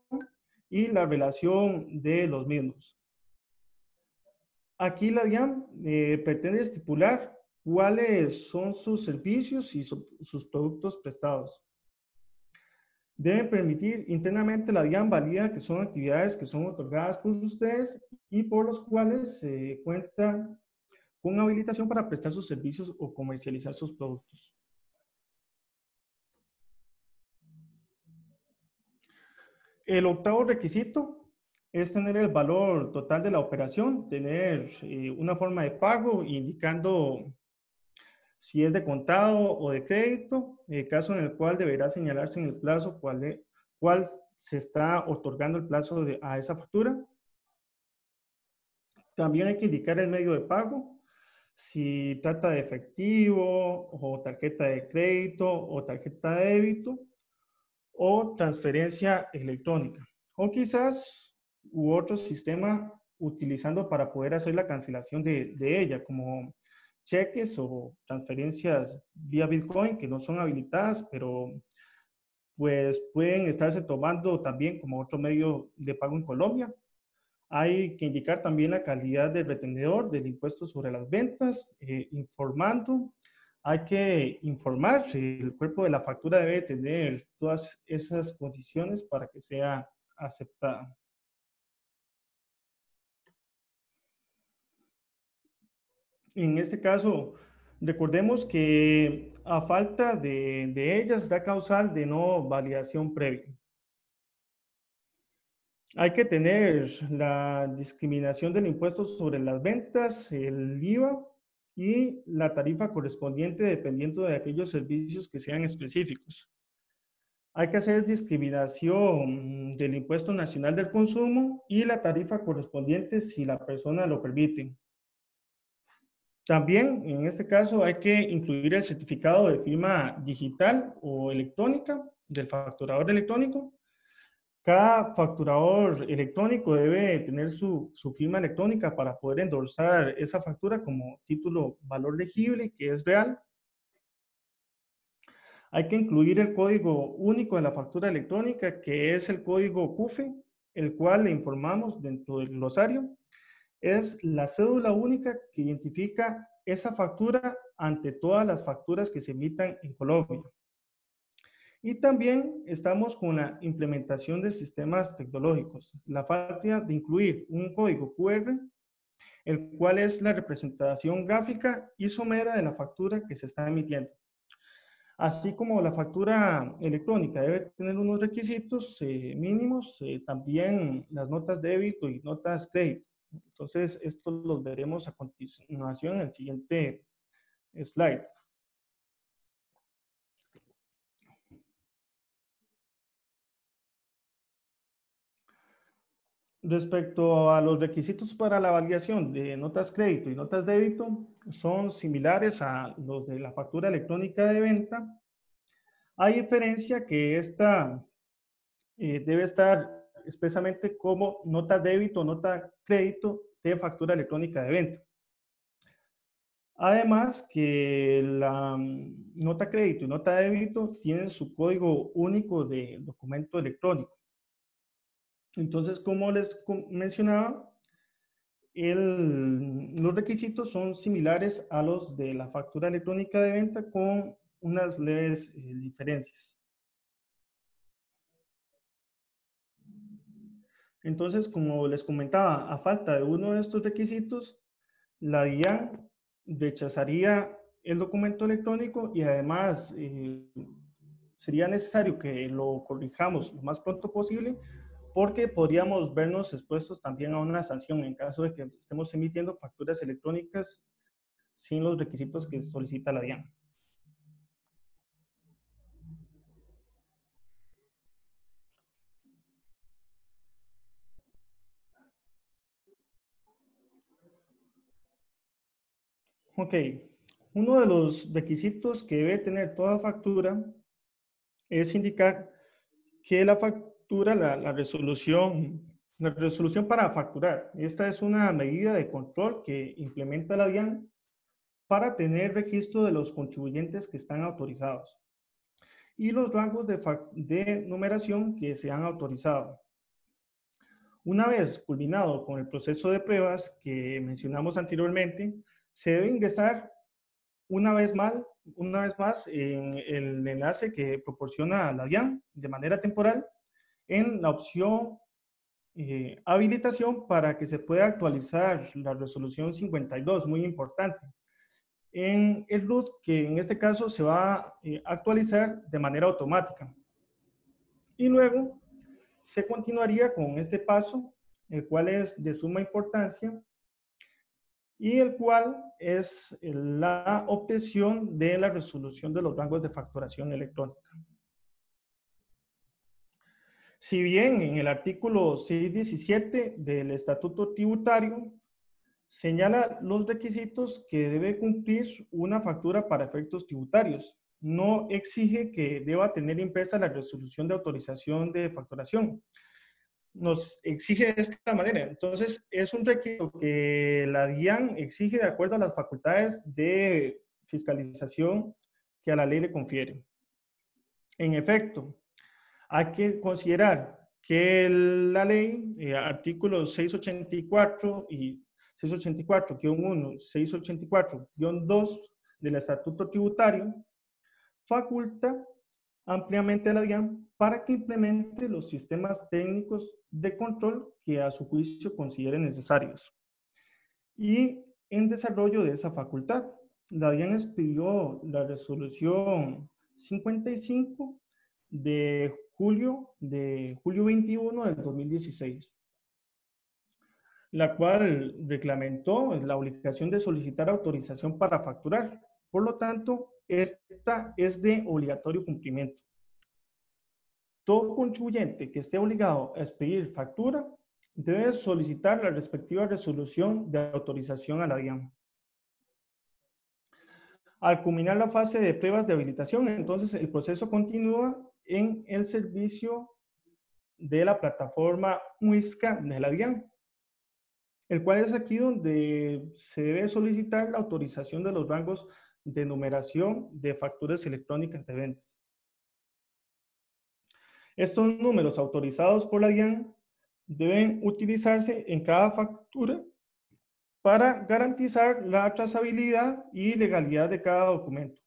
y la relación de los mismos. Aquí la DIAN pretende estipular cuáles son sus servicios y sus productos prestados. Deben permitir internamente la DIAN valida que son actividades que son otorgadas por ustedes y por los cuales se cuenta con habilitación para prestar sus servicios o comercializar sus productos. El octavo requisito es tener el valor total de la operación, tener una forma de pago indicando si es de contado o de crédito, caso en el cual deberá señalarse en el plazo cuál se está otorgando el plazo a esa factura. También hay que indicar el medio de pago, si trata de efectivo o tarjeta de crédito o tarjeta de débito o transferencia electrónica. O quizás otro sistema utilizando para poder hacer la cancelación de ella, como cheques o transferencias vía Bitcoin que no son habilitadas, pero pues pueden estarse tomando también como otro medio de pago en Colombia. Hay que indicar también la calidad del retenedor del impuesto sobre las ventas, informando. Hay que informar, el cuerpo de la factura debe tener todas esas condiciones para que sea aceptada. En este caso, recordemos que a falta de ellas da causal de no validación previa. Hay que tener la discriminación del impuesto sobre las ventas, el IVA y la tarifa correspondiente dependiendo de aquellos servicios que sean específicos. Hay que hacer discriminación del impuesto nacional del consumo y la tarifa correspondiente si la persona lo permite. También, en este caso, hay que incluir el certificado de firma digital o electrónica del facturador electrónico. Cada facturador electrónico debe tener su firma electrónica para poder endorsar esa factura como título valor legible, que es real. Hay que incluir el código único de la factura electrónica, que es el código CUFE, el cual le informamos dentro del glosario. Es la cédula única que identifica esa factura ante todas las facturas que se emitan en Colombia. Y también estamos con la implementación de sistemas tecnológicos. La falta de incluir un código QR, el cual es la representación gráfica y somera de la factura que se está emitiendo. Así como la factura electrónica debe tener unos requisitos mínimos, también las notas débito y notas crédito. Entonces, estos los veremos a continuación en el siguiente slide. Respecto a los requisitos para la validación de notas crédito y notas débito, son similares a los de la factura electrónica de venta. Hay diferencia que esta debe estar expresamente como nota débito o nota crédito de factura electrónica de venta. Además que la nota crédito y nota débito tienen su código único de documento electrónico. Entonces, como les mencionaba, los requisitos son similares a los de la factura electrónica de venta con unas leves diferencias. Entonces, como les comentaba, a falta de uno de estos requisitos, la DIAN rechazaría el documento electrónico y además sería necesario que lo corrijamos lo más pronto posible porque podríamos vernos expuestos también a una sanción en caso de que estemos emitiendo facturas electrónicas sin los requisitos que solicita la DIAN. Ok, uno de los requisitos que debe tener toda factura es indicar que la factura, la resolución para facturar, esta es una medida de control que implementa la DIAN para tener registro de los contribuyentes que están autorizados y los rangos de numeración que se han autorizado. Una vez culminado con el proceso de pruebas que mencionamos anteriormente, se debe ingresar una vez más en el enlace que proporciona la DIAN de manera temporal en la opción habilitación para que se pueda actualizar la resolución 52, muy importante, en el root que en este caso se va a actualizar de manera automática. Y luego se continuaría con este paso, el cual es de suma importancia y el cual es la obtención de la resolución de los rangos de facturación electrónica. Si bien en el artículo 617 del Estatuto Tributario señala los requisitos que debe cumplir una factura para efectos tributarios, no exige que deba tener impresa la resolución de autorización de facturación. Nos exige de esta manera. Entonces, es un requisito que la DIAN exige de acuerdo a las facultades de fiscalización que a la ley le confiere. En efecto, hay que considerar que la ley, artículos 684 y 684-1, 684-2 del Estatuto Tributario, faculta ampliamente a la DIAN para que implemente los sistemas técnicos de control que a su juicio considere necesarios. Y en desarrollo de esa facultad, la DIAN expidió la resolución 55 de julio 21 del 2016, la cual reglamentó la obligación de solicitar autorización para facturar. Por lo tanto, esta es de obligatorio cumplimiento. Todo contribuyente que esté obligado a expedir factura debe solicitar la respectiva resolución de autorización a la DIAN. Al culminar la fase de pruebas de habilitación, entonces el proceso continúa en el servicio de la plataforma Muisca de la DIAN, el cual es aquí donde se debe solicitar la autorización de los rangos de numeración de facturas electrónicas de ventas. Estos números autorizados por la DIAN deben utilizarse en cada factura para garantizar la trazabilidad y legalidad de cada documento.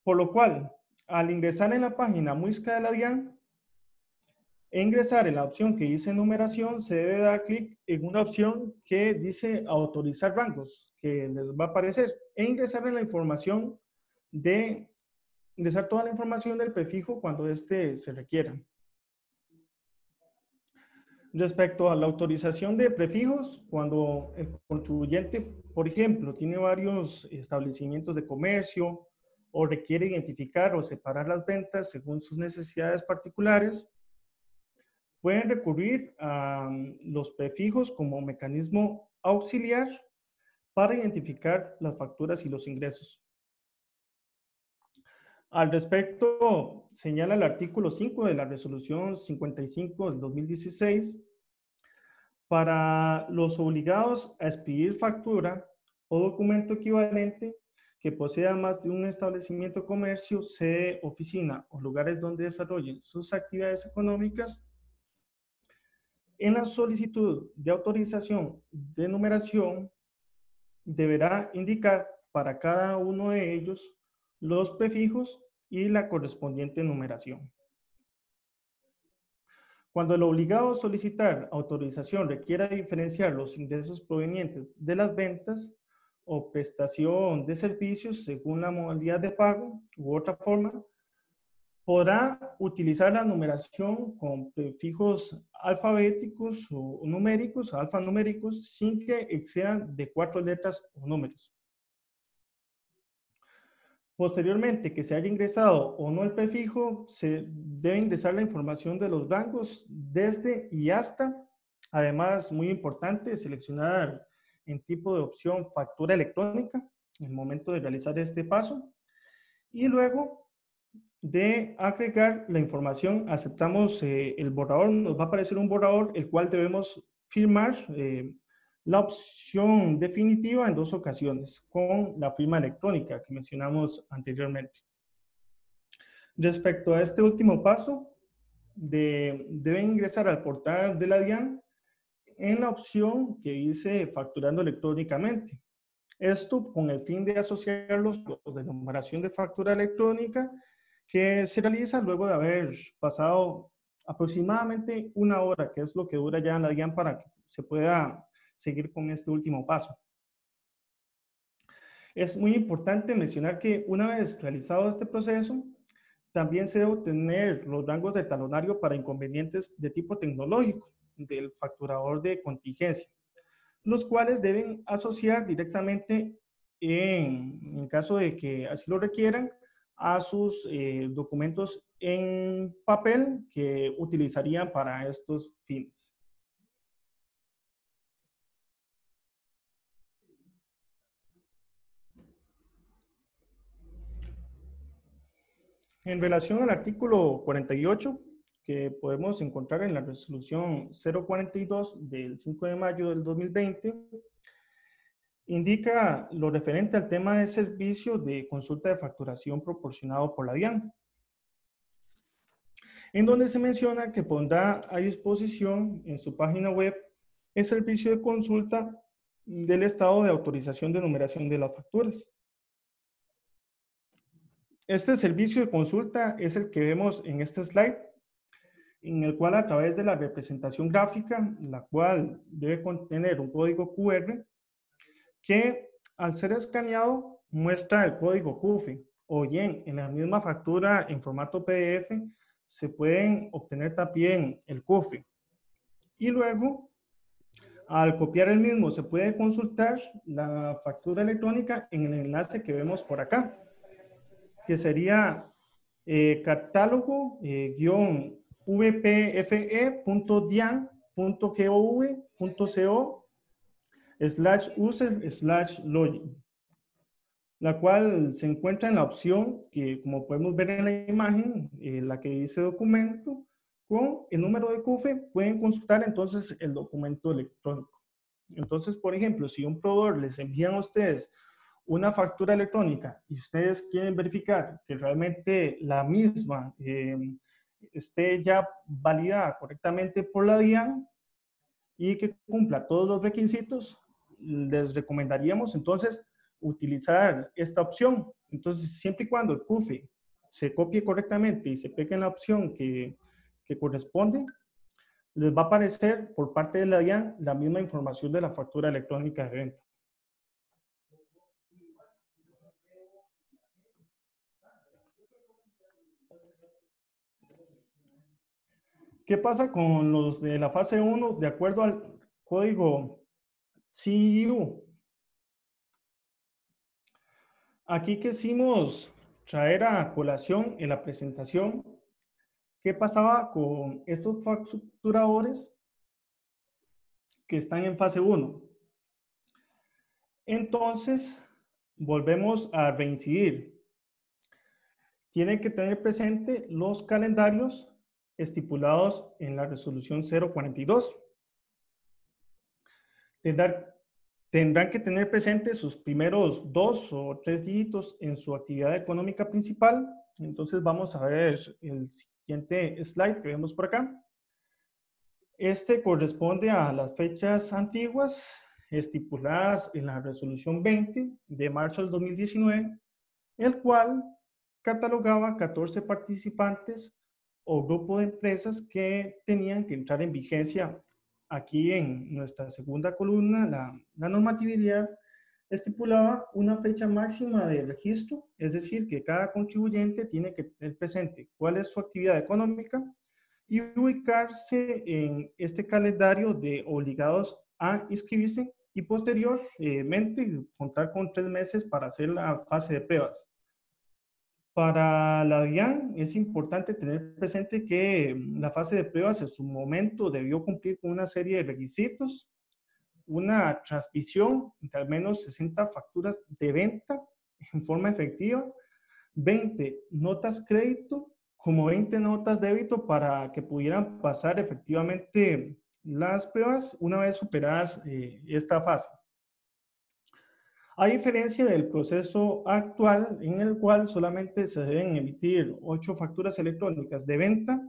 Por lo cual, al ingresar en la página Muisca de la DIAN e ingresar en la opción que dice numeración, se debe dar clic en una opción que dice autorizar rangos, que les va a aparecer, e ingresar en la información ingresar toda la información del prefijo cuando éste se requiera. Respecto a la autorización de prefijos, cuando el contribuyente, por ejemplo, tiene varios establecimientos de comercio o requiere identificar o separar las ventas según sus necesidades particulares, pueden recurrir a los prefijos como mecanismo auxiliar para identificar las facturas y los ingresos. Al respecto, señala el artículo 5 de la resolución 55 del 2016, para los obligados a expedir factura o documento equivalente que posea más de un establecimiento de comercio, sede, oficina o lugares donde desarrollen sus actividades económicas, en la solicitud de autorización de numeración deberá indicar para cada uno de ellos los prefijos y la correspondiente numeración. Cuando el obligado a solicitar autorización requiera diferenciar los ingresos provenientes de las ventas o prestación de servicios según la modalidad de pago u otra forma, podrá utilizar la numeración con prefijos alfabéticos o numéricos, alfanuméricos, sin que excedan de 4 letras o números. Posteriormente que se haya ingresado o no el prefijo, se debe ingresar la información de los rangos desde y hasta. Además, muy importante, seleccionar en tipo de opción factura electrónica en el momento de realizar este paso. Y luego de agregar la información, aceptamos el borrador. Nos va a aparecer un borrador, el cual debemos firmar la opción definitiva en 2 ocasiones con la firma electrónica que mencionamos anteriormente. Respecto a este último paso, deben ingresar al portal de la DIAN en la opción que dice facturando electrónicamente. Esto con el fin de asociar los de numeración de factura electrónica que se realiza luego de haber pasado aproximadamente una hora, que es lo que dura ya en la DIAN para que se pueda seguir con este último paso. Es muy importante mencionar que una vez realizado este proceso, también se debe obtener los rangos de talonario para inconvenientes de tipo tecnológico del facturador de contingencia, los cuales deben asociar directamente, en caso de que así lo requieran, a sus documentos en papel que utilizarían para estos fines. En relación al artículo 48, que podemos encontrar en la resolución 042 del 5 de mayo del 2020, indica lo referente al tema de servicio de consulta de facturación proporcionado por la DIAN, en donde se menciona que pondrá a disposición en su página web el servicio de consulta del estado de autorización de numeración de las facturas. Este servicio de consulta es el que vemos en este slide, en el cual a través de la representación gráfica, la cual debe contener un código QR, que al ser escaneado muestra el código CUFI, o bien en la misma factura en formato PDF se pueden obtener también el CUFI. Y luego, al copiar el mismo, se puede consultar la factura electrónica en el enlace que vemos por acá, que sería catálogo-vpfe.dian.gov.co/user/login, la cual se encuentra en la opción que, como podemos ver en la imagen, la que dice documento, con el número de CUFE pueden consultar entonces el documento electrónico. Entonces, por ejemplo, si un proveedor les envía a ustedes una factura electrónica y ustedes quieren verificar que realmente la misma esté ya validada correctamente por la DIAN y que cumpla todos los requisitos, les recomendaríamos entonces utilizar esta opción. Entonces, siempre y cuando el CUFE se copie correctamente y se pegue en la opción que corresponde, les va a aparecer por parte de la DIAN la misma información de la factura electrónica de venta. ¿Qué pasa con los de la fase 1 de acuerdo al código CEU? Aquí quisimos traer a colación en la presentación qué pasaba con estos facturadores que están en fase 1. Entonces, volvemos a reincidir. Tienen que tener presente los calendarios estipulados en la resolución 042. Tendrán que tener presente sus primeros 2 o 3 dígitos en su actividad económica principal. Entonces vamos a ver el siguiente slide que vemos por acá. Este corresponde a las fechas antiguas estipuladas en la resolución 20 de marzo del 2019, el cual catalogaba 14 participantes o grupo de empresas que tenían que entrar en vigencia. Aquí en nuestra segunda columna, la normatividad estipulaba una fecha máxima de registro, es decir, que cada contribuyente tiene que tener presente cuál es su actividad económica y ubicarse en este calendario de obligados a inscribirse y posteriormente contar con 3 meses para hacer la fase de pruebas. Para la DIAN es importante tener presente que la fase de pruebas en su momento debió cumplir con una serie de requisitos, una transmisión de al menos 60 facturas de venta en forma efectiva, 20 notas crédito, como 20 notas débito para que pudieran pasar efectivamente las pruebas una vez superadas esta fase. A diferencia del proceso actual, en el cual solamente se deben emitir 8 facturas electrónicas de venta,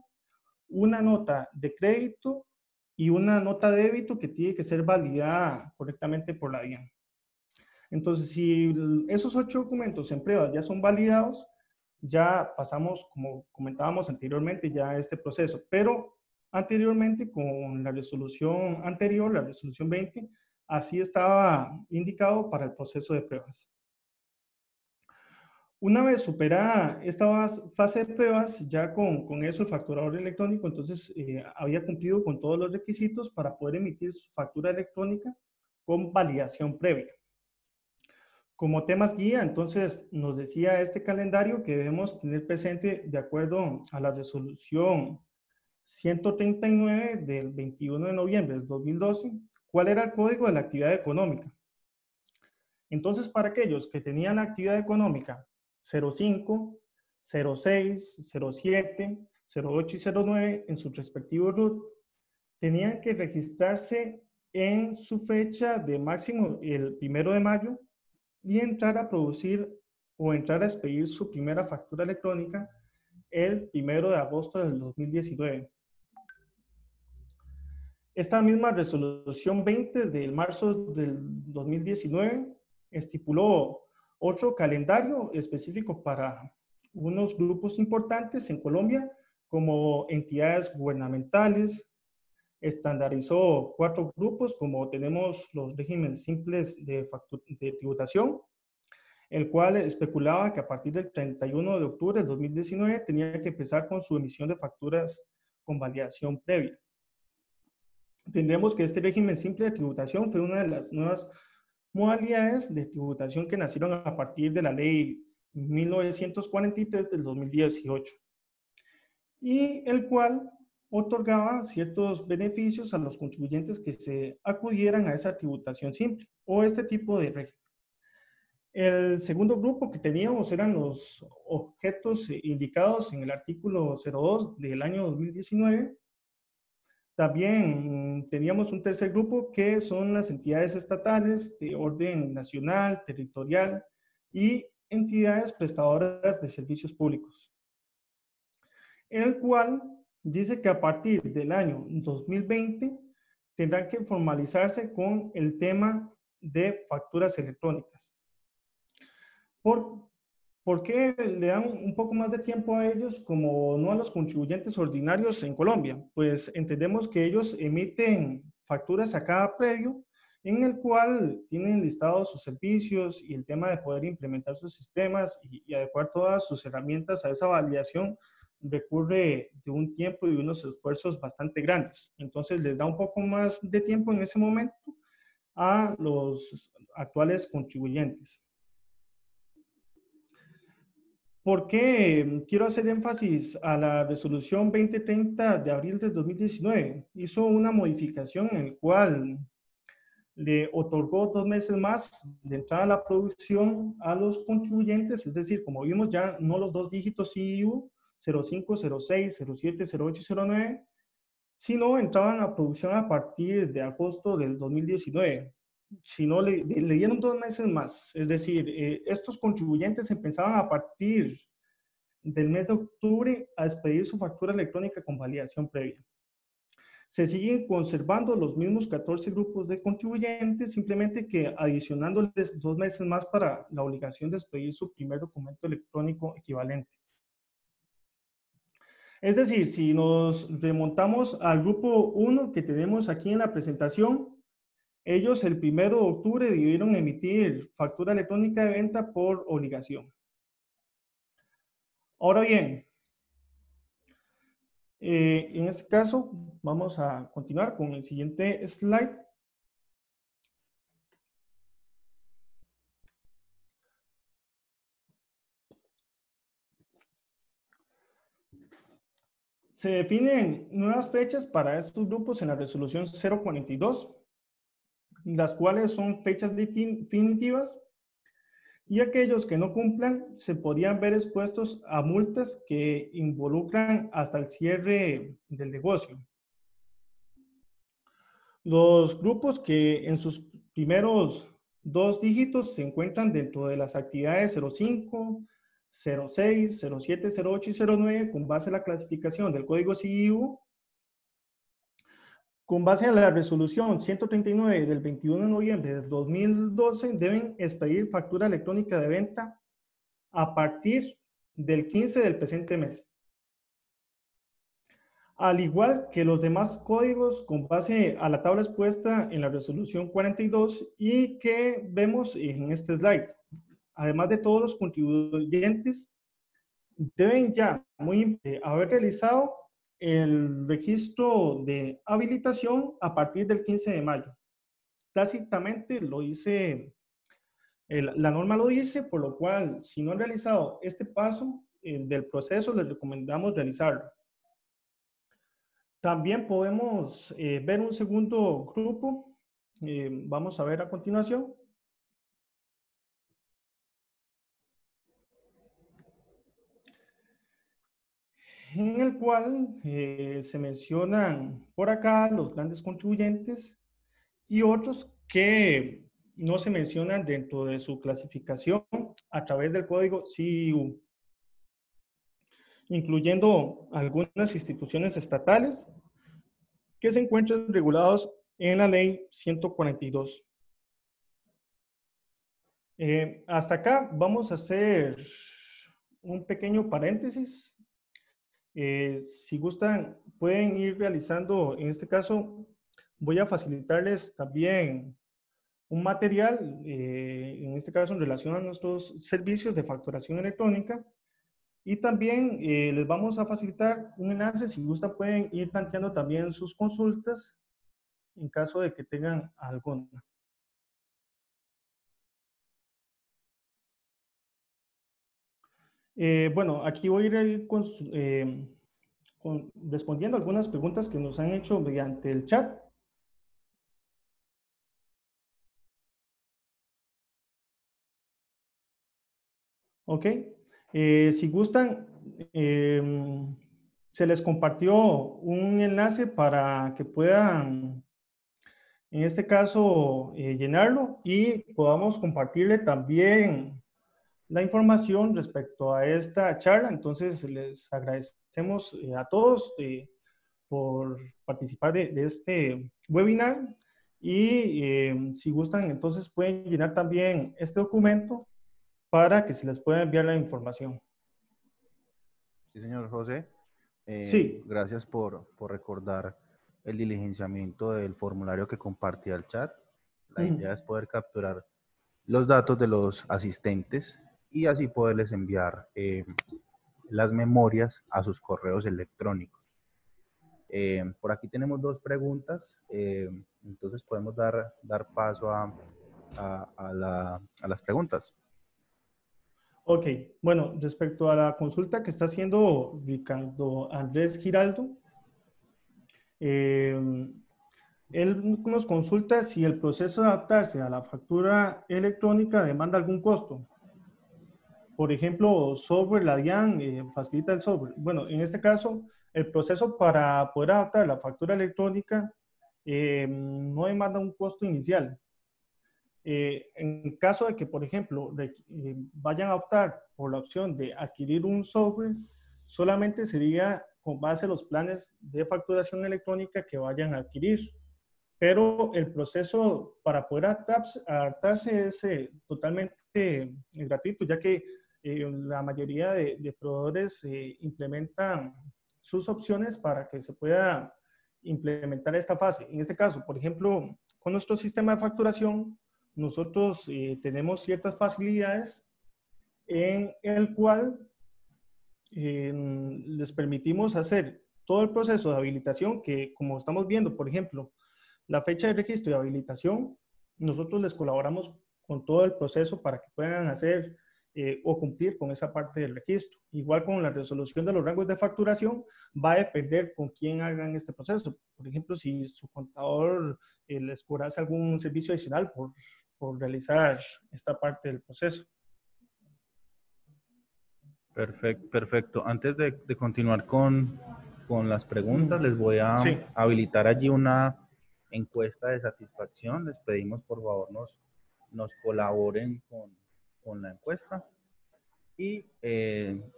una nota de crédito y una nota de débito que tiene que ser validada correctamente por la DIAN. Entonces, si esos 8 documentos en pruebas ya son validados, ya pasamos, como comentábamos anteriormente, ya a este proceso. Pero anteriormente, con la resolución anterior, la resolución 20, así estaba indicado para el proceso de pruebas. Una vez superada esta fase de pruebas, ya con eso el facturador electrónico, entonces había cumplido con todos los requisitos para poder emitir su factura electrónica con validación previa. Como temas guía, entonces nos decía este calendario que debemos tener presente de acuerdo a la resolución 139 del 21 de noviembre del 2012, cuál era el código de la actividad económica. Entonces, para aquellos que tenían actividad económica 05, 06, 07, 08 y 09 en su respectivo RUT, tenían que registrarse en su fecha de máximo el 1 de mayo y entrar a producir o entrar a expedir su primera factura electrónica el 1 de agosto del 2019. Esta misma resolución 20 del marzo del 2019 estipuló otro calendario específico para unos grupos importantes en Colombia, como entidades gubernamentales. Estandarizó 4 grupos, como tenemos los regímenes simples de tributación, el cual especulaba que a partir del 31 de octubre del 2019 tenía que empezar con su emisión de facturas con validación previa. Tendremos que este régimen simple de tributación fue una de las nuevas modalidades de tributación que nacieron a partir de la ley 1943 del 2018 y el cual otorgaba ciertos beneficios a los contribuyentes que se acudieran a esa tributación simple o este tipo de régimen. El segundo grupo que teníamos eran los objetos indicados en el artículo 02 del año 2019. También teníamos un tercer grupo que son las entidades estatales de orden nacional, territorial y entidades prestadoras de servicios públicos, en el cual dice que a partir del año 2020 tendrán que formalizarse con el tema de facturas electrónicas. ¿Por qué le dan un poco más de tiempo a ellos como no a los contribuyentes ordinarios en Colombia? Pues entendemos que ellos emiten facturas a cada predio en el cual tienen listados sus servicios y el tema de poder implementar sus sistemas y adecuar todas sus herramientas a esa validación recurre de un tiempo y unos esfuerzos bastante grandes. Entonces les da un poco más de tiempo en ese momento a los actuales contribuyentes. ¿Por qué quiero hacer énfasis a la resolución 2030 de abril del 2019? Hizo una modificación en la cual le otorgó 2 meses más de entrada a la producción a los contribuyentes, es decir, como vimos ya no los 2 dígitos CIU 05, 06, 07, 08 y 09, sino entraban a producción a partir de agosto del 2019. Si no, le dieron 2 meses más. Es decir, estos contribuyentes empezaban a partir del mes de octubre a expedir su factura electrónica con validación previa. Se siguen conservando los mismos 14 grupos de contribuyentes, simplemente que adicionándoles 2 meses más para la obligación de expedir su primer documento electrónico equivalente. Es decir, si nos remontamos al grupo 1 que tenemos aquí en la presentación, ellos el 1 de octubre debieron emitir factura electrónica de venta por obligación. Ahora bien, en este caso vamos a continuar con el siguiente slide. Se definen nuevas fechas para estos grupos en la resolución 042, las cuales son fechas definitivas y aquellos que no cumplan se podrían ver expuestos a multas que involucran hasta el cierre del negocio. Los grupos que en sus primeros 2 dígitos se encuentran dentro de las actividades 05, 06, 07, 08 y 09 con base en la clasificación del código CIU, con base en la resolución 139 del 21 de noviembre del 2012, deben expedir factura electrónica de venta a partir del 15 del presente mes. Al igual que los demás códigos con base a la tabla expuesta en la resolución 42 y que vemos en este slide. Además de todos los contribuyentes deben ya haber realizado el registro de habilitación a partir del 15 de mayo. Tácitamente lo dice, la norma lo dice, por lo cual, si no han realizado este paso del proceso, les recomendamos realizarlo. También podemos ver un segundo grupo, vamos a ver a continuación. En el cual se mencionan por acá los grandes contribuyentes y otros que no se mencionan dentro de su clasificación a través del código CIU, incluyendo algunas instituciones estatales que se encuentran regulados en la ley 142. Hasta acá vamos a hacer un pequeño paréntesis. Si gustan, pueden ir realizando, en este caso, voy a facilitarles también un material, en este caso en relación a nuestros servicios de facturación electrónica, y también les vamos a facilitar un enlace, si gustan pueden ir planteando también sus consultas en caso de que tengan alguna. Bueno, aquí voy a ir respondiendo algunas preguntas que nos han hecho mediante el chat. Ok. Si gustan, se les compartió un enlace para que puedan, en este caso, llenarlo y podamos compartirle también la información respecto a esta charla. Entonces, les agradecemos a todos por participar de este webinar y si gustan, entonces pueden llenar también este documento para que se les pueda enviar la información. Sí, señor José. Sí. Gracias por recordar el diligenciamiento del formulario que compartí al chat. La idea es poder capturar los datos de los asistentes y así poderles enviar las memorias a sus correos electrónicos. Por aquí tenemos dos preguntas, entonces podemos dar paso a las preguntas. Ok, bueno, respecto a la consulta que está haciendo Ricardo Andrés Giraldo, él nos consulta si el proceso de adaptarse a la factura electrónica demanda algún costo. Por ejemplo, software, la DIAN facilita el software. Bueno, en este caso, el proceso para poder adaptar la factura electrónica no demanda un costo inicial. En caso de que, por ejemplo, vayan a optar por la opción de adquirir un software, solamente sería con base en los planes de facturación electrónica que vayan a adquirir. Pero el proceso para poder adaptarse es totalmente gratuito, ya que la mayoría de proveedores implementan sus opciones para que se pueda implementar esta fase. En este caso, por ejemplo, con nuestro sistema de facturación, nosotros tenemos ciertas facilidades en el cual les permitimos hacer todo el proceso de habilitación que, como estamos viendo, por ejemplo, la fecha de registro y habilitación, nosotros les colaboramos con todo el proceso para que puedan hacer o cumplir con esa parte del registro. Igual con la resolución de los rangos de facturación, va a depender con quién hagan este proceso. Por ejemplo, si su contador les cobrase algún servicio adicional por realizar esta parte del proceso. Perfecto, perfecto. Antes de continuar con las preguntas, les voy a Sí. habilitar allí una encuesta de satisfacción. Les pedimos por favor nos colaboren con la encuesta. Y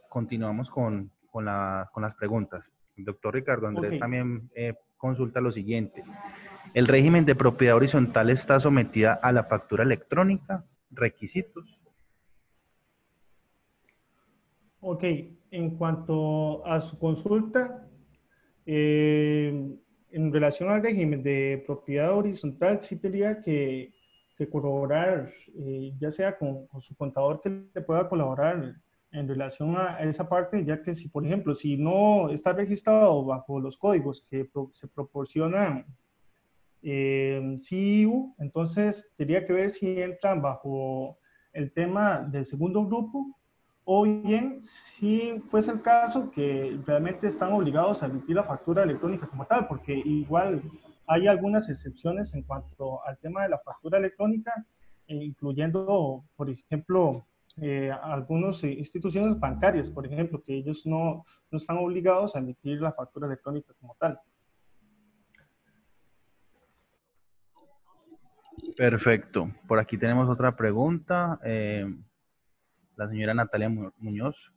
continuamos con las preguntas. El doctor Ricardo Ok, Andrés también consulta lo siguiente. ¿El régimen de propiedad horizontal está sometida a la factura electrónica? ¿Requisitos? ok. En cuanto a su consulta, eh, en relación al régimen de propiedad horizontal, sí tendría que colaborar, ya sea con su contador que le pueda colaborar en relación a esa parte, ya que si, por ejemplo, si no está registrado bajo los códigos que se proporcionan CIU, entonces tendría que ver si entran bajo el tema del segundo grupo o bien si fuese el caso que realmente están obligados a emitir la factura electrónica como tal, porque igual hay algunas excepciones en cuanto al tema de la factura electrónica, incluyendo, por ejemplo, algunas instituciones bancarias, por ejemplo, que ellos no están obligados a emitir la factura electrónica como tal. Perfecto. Por aquí tenemos otra pregunta. La señora Natalia Muñoz.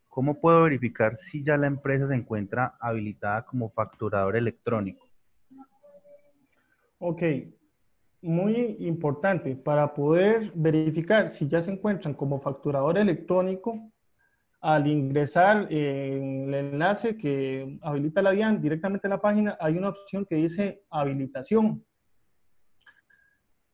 ¿Cómo puedo verificar si ya la empresa se encuentra habilitada como facturador electrónico? Ok, muy importante para poder verificar si ya se encuentran como facturador electrónico. Al ingresar en el enlace que habilita la DIAN directamente en la página, hay una opción que dice habilitación.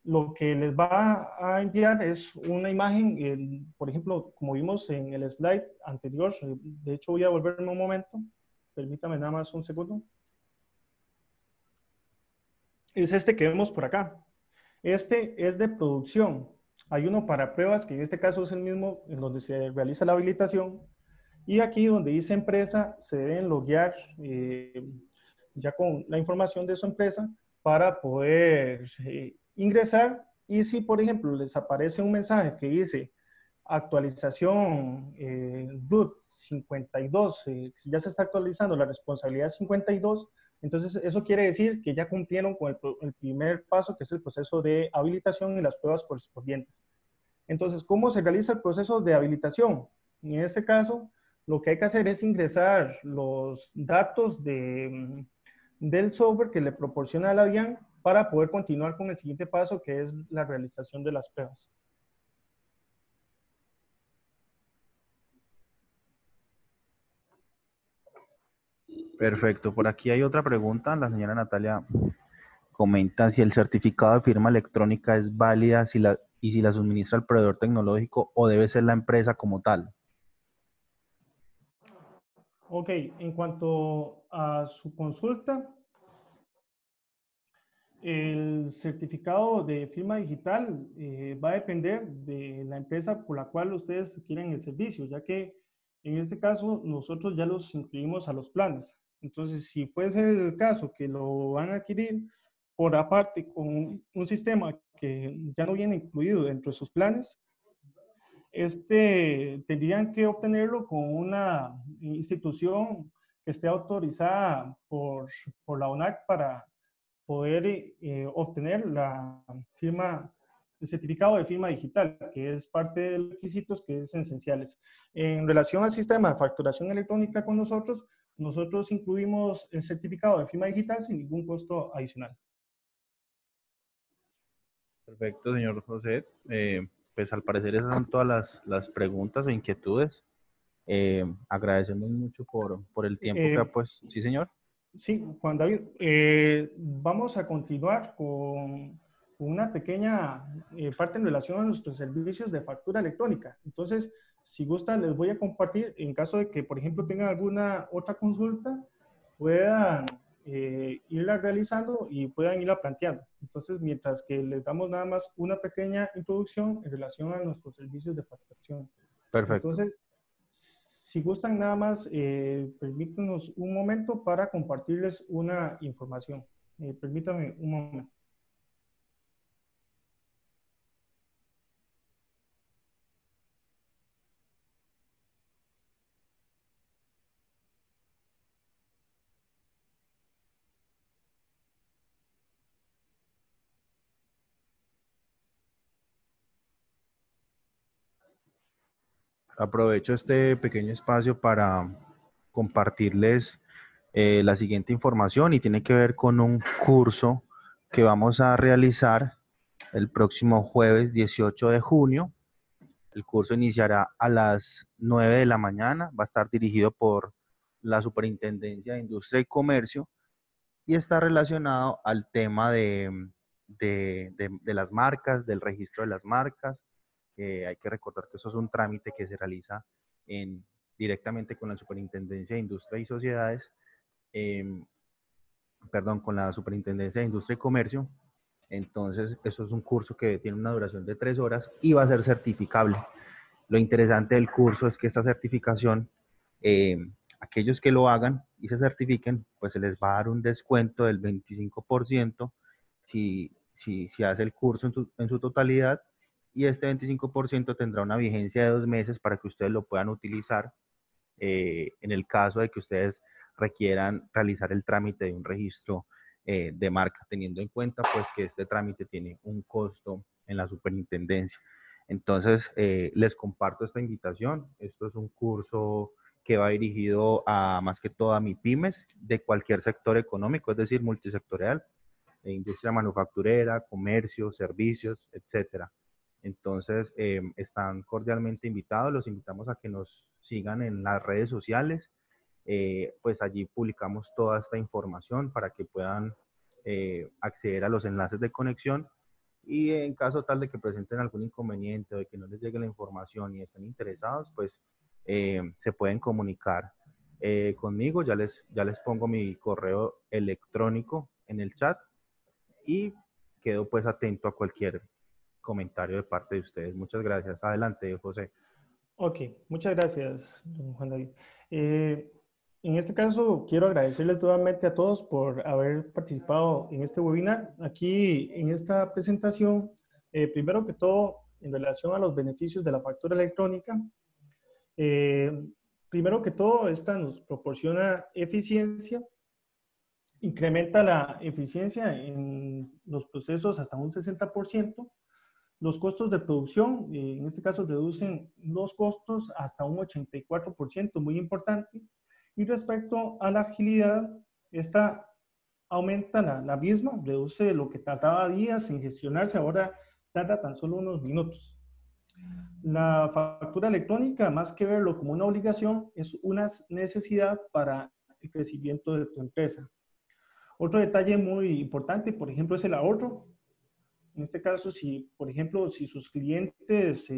Lo que les va a enviar es una imagen, por ejemplo, como vimos en el slide anterior. De hecho, voy a volverme un momento. Permítame nada más un segundo. Es este que vemos por acá. Este es de producción. Hay uno para pruebas, que en este caso es el mismo en donde se realiza la habilitación. Y aquí donde dice empresa, se deben loguear ya con la información de su empresa para poder ingresar. Y si, por ejemplo, les aparece un mensaje que dice actualización DUT 52, si ya se está actualizando la responsabilidad 52, entonces eso quiere decir que ya cumplieron con el primer paso, que es el proceso de habilitación y las pruebas correspondientes. Entonces, ¿cómo se realiza el proceso de habilitación? En este caso, lo que hay que hacer es ingresar los datos del software que le proporciona la DIAN para poder continuar con el siguiente paso, que es la realización de las pruebas. Perfecto. Por aquí hay otra pregunta. La señora Natalia comenta si el certificado de firma electrónica es válida y si la suministra el proveedor tecnológico o debe ser la empresa como tal. Ok, en cuanto a su consulta, el certificado de firma digital va a depender de la empresa por la cual ustedes quieren el servicio, ya que en este caso nosotros ya los incluimos a los planes. Entonces, si fuese el caso que lo van a adquirir por aparte con un sistema que ya no viene incluido dentro de sus planes, tendrían que obtenerlo con una institución que esté autorizada por la ONAC para poder obtener la firma, el certificado de firma digital, que es parte de los requisitos que es esenciales. En relación al sistema de facturación electrónica con nosotros, nosotros incluimos el certificado de firma digital sin ningún costo adicional. Perfecto, señor José. Pues al parecer esas son todas las preguntas o inquietudes. Agradecemos mucho por el tiempo que ha Eh, pues. Sí, señor. Sí, Juan David, vamos a continuar con una pequeña parte en relación a nuestros servicios de factura electrónica. Entonces, si gustan, les voy a compartir en caso de que, por ejemplo, tengan alguna otra consulta, puedan irla realizando y puedan irla planteando. Entonces, mientras que les damos nada más una pequeña introducción en relación a nuestros servicios de facturación. Perfecto. Entonces, si gustan nada más, permítanos un momento para compartirles una información. Permítame un momento. Aprovecho este pequeño espacio para compartirles la siguiente información y tiene que ver con un curso que vamos a realizar el próximo jueves 18 de junio. El curso iniciará a las 9 de la mañana, va a estar dirigido por la Superintendencia de Industria y Comercio y está relacionado al tema de las marcas, del registro de las marcas. Hay que recordar que eso es un trámite que se realiza directamente con la Superintendencia de Industria y Sociedades, eh, perdón, con la Superintendencia de Industria y Comercio. Entonces, eso es un curso que tiene una duración de 3 horas y va a ser certificable. Lo interesante del curso es que esta certificación, eh, aquellos que lo hagan y se certifiquen, pues se les va a dar un descuento del 25% si hace el curso en su totalidad, y este 25% tendrá una vigencia de 2 meses para que ustedes lo puedan utilizar en el caso de que ustedes requieran realizar el trámite de un registro de marca, teniendo en cuenta pues que este trámite tiene un costo en la superintendencia. Entonces, les comparto esta invitación. Esto es un curso que va dirigido a más que todo a MIPYMES de cualquier sector económico, es decir, multisectorial, industria manufacturera, comercio, servicios, etcétera. Entonces, están cordialmente invitados. Los invitamos a que nos sigan en las redes sociales. Pues allí publicamos toda esta información para que puedan acceder a los enlaces de conexión, y en caso tal de que presenten algún inconveniente o de que no les llegue la información y estén interesados, pues se pueden comunicar conmigo. Ya les pongo mi correo electrónico en el chat y quedo pues atento a cualquier comentario de parte de ustedes. Muchas gracias. Adelante, José. Ok, muchas gracias, don Juan David. Eh, en este caso, quiero agradecerles nuevamente a todos por haber participado en este webinar. Aquí, en esta presentación, primero que todo, en relación a los beneficios de la factura electrónica, eh, primero que todo, esta nos proporciona eficiencia, incrementa la eficiencia en los procesos hasta un 60%. Los costos de producción, en este caso, reducen los costos hasta un 84%, muy importante. Y respecto a la agilidad, esta aumenta la misma, reduce lo que tardaba días en gestionarse, ahora tarda tan solo unos minutos. La factura electrónica, más que verlo como una obligación, es una necesidad para el crecimiento de tu empresa. Otro detalle muy importante, por ejemplo, es el ahorro. En este caso, si, por ejemplo, si sus clientes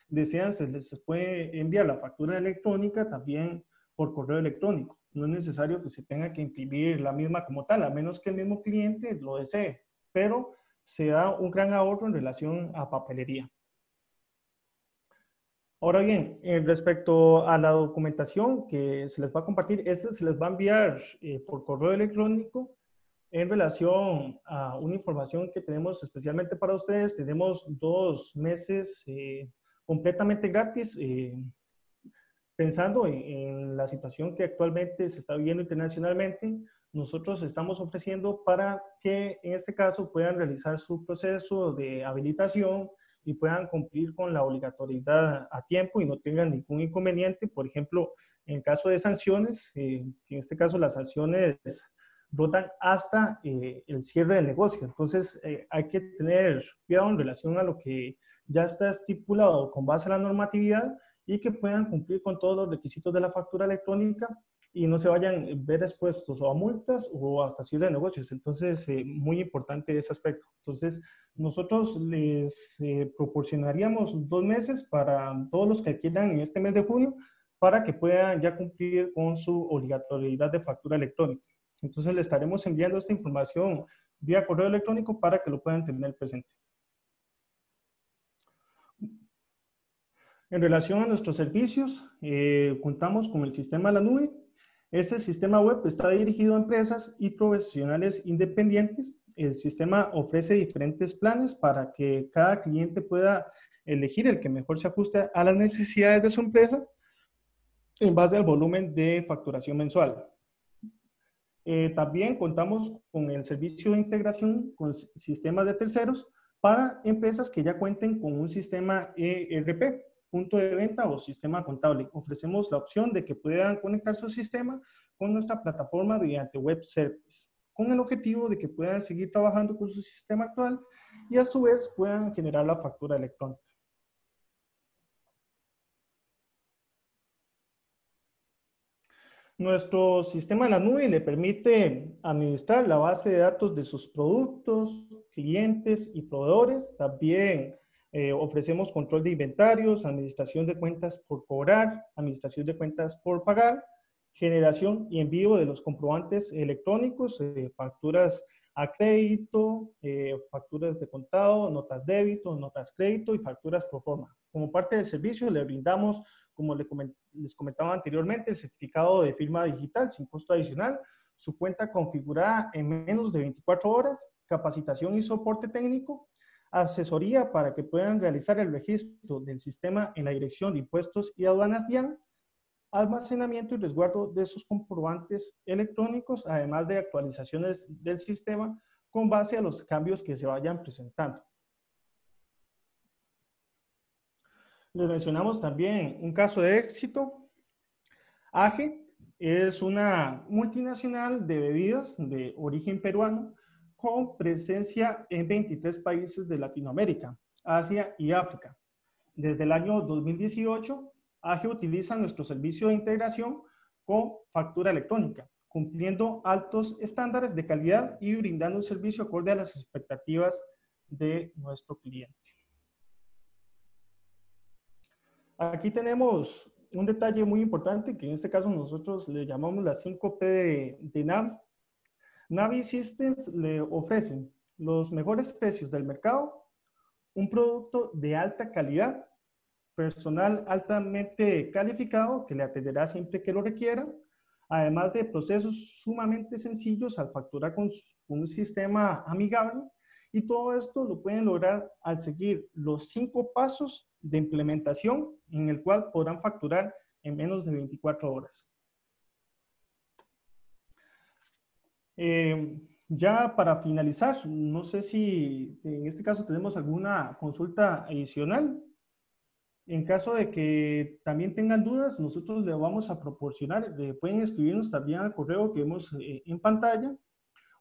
desean, se les puede enviar la factura electrónica también por correo electrónico. No es necesario que se tenga que imprimir la misma como tal, a menos que el mismo cliente lo desee, pero se da un gran ahorro en relación a papelería. Ahora bien, respecto a la documentación que se les va a compartir, esta se les va a enviar por correo electrónico. En relación a una información que tenemos especialmente para ustedes, tenemos 2 meses completamente gratis, pensando en la situación que actualmente se está viviendo internacionalmente. Nosotros estamos ofreciendo para que en este caso puedan realizar su proceso de habilitación y puedan cumplir con la obligatoriedad a tiempo y no tengan ningún inconveniente. Por ejemplo, en caso de sanciones, en este caso las sanciones rotan hasta el cierre del negocio. Entonces, hay que tener cuidado en relación a lo que ya está estipulado con base a la normatividad y que puedan cumplir con todos los requisitos de la factura electrónica y no se vayan a ver expuestos o a multas o hasta cierre de negocios. Entonces, muy importante ese aspecto. Entonces, nosotros les proporcionaríamos 2 meses para todos los que adquieran en este mes de junio para que puedan ya cumplir con su obligatoriedad de factura electrónica. Entonces, le estaremos enviando esta información vía correo electrónico para que lo puedan tener presente. En relación a nuestros servicios, contamos con el sistema de la nube. Este sistema web está dirigido a empresas y profesionales independientes. El sistema ofrece diferentes planes para que cada cliente pueda elegir el que mejor se ajuste a las necesidades de su empresa en base al volumen de facturación mensual. También contamos con el servicio de integración con sistemas de terceros para empresas que ya cuenten con un sistema ERP. punto de venta o sistema contable. Ofrecemos la opción de que puedan conectar su sistema con nuestra plataforma mediante web service, con el objetivo de que puedan seguir trabajando con su sistema actual y a su vez puedan generar la factura electrónica. Nuestro sistema en la nube le permite administrar la base de datos de sus productos, clientes y proveedores. También ofrecemos control de inventarios, administración de cuentas por cobrar, administración de cuentas por pagar, generación y envío de los comprobantes electrónicos, facturas a crédito, facturas de contado, notas débito, notas crédito y facturas pro forma. Como parte del servicio le brindamos, como les comentaba anteriormente, el certificado de firma digital sin costo adicional, su cuenta configurada en menos de 24 horas, capacitación y soporte técnico, asesoría para que puedan realizar el registro del sistema en la Dirección de Impuestos y Aduanas DIAN, almacenamiento y resguardo de sus comprobantes electrónicos, además de actualizaciones del sistema con base a los cambios que se vayan presentando. Les mencionamos también un caso de éxito. AGE es una multinacional de bebidas de origen peruano con presencia en 23 países de Latinoamérica, Asia y África. Desde el año 2018, AGE utiliza nuestro servicio de integración con factura electrónica, cumpliendo altos estándares de calidad y brindando un servicio acorde a las expectativas de nuestro cliente. Aquí tenemos un detalle muy importante que en este caso nosotros le llamamos las 5P de Navi. Navi Systems le ofrecen los mejores precios del mercado, un producto de alta calidad, personal altamente calificado que le atenderá siempre que lo requiera, además de procesos sumamente sencillos al facturar con un sistema amigable, y todo esto lo pueden lograr al seguir los 5 pasos de implementación en el cual podrán facturar en menos de 24 horas. Ya para finalizar, no sé si en este caso tenemos alguna consulta adicional. En caso de que también tengan dudas, nosotros le vamos a proporcionar, pueden escribirnos también al correo que vemos en pantalla,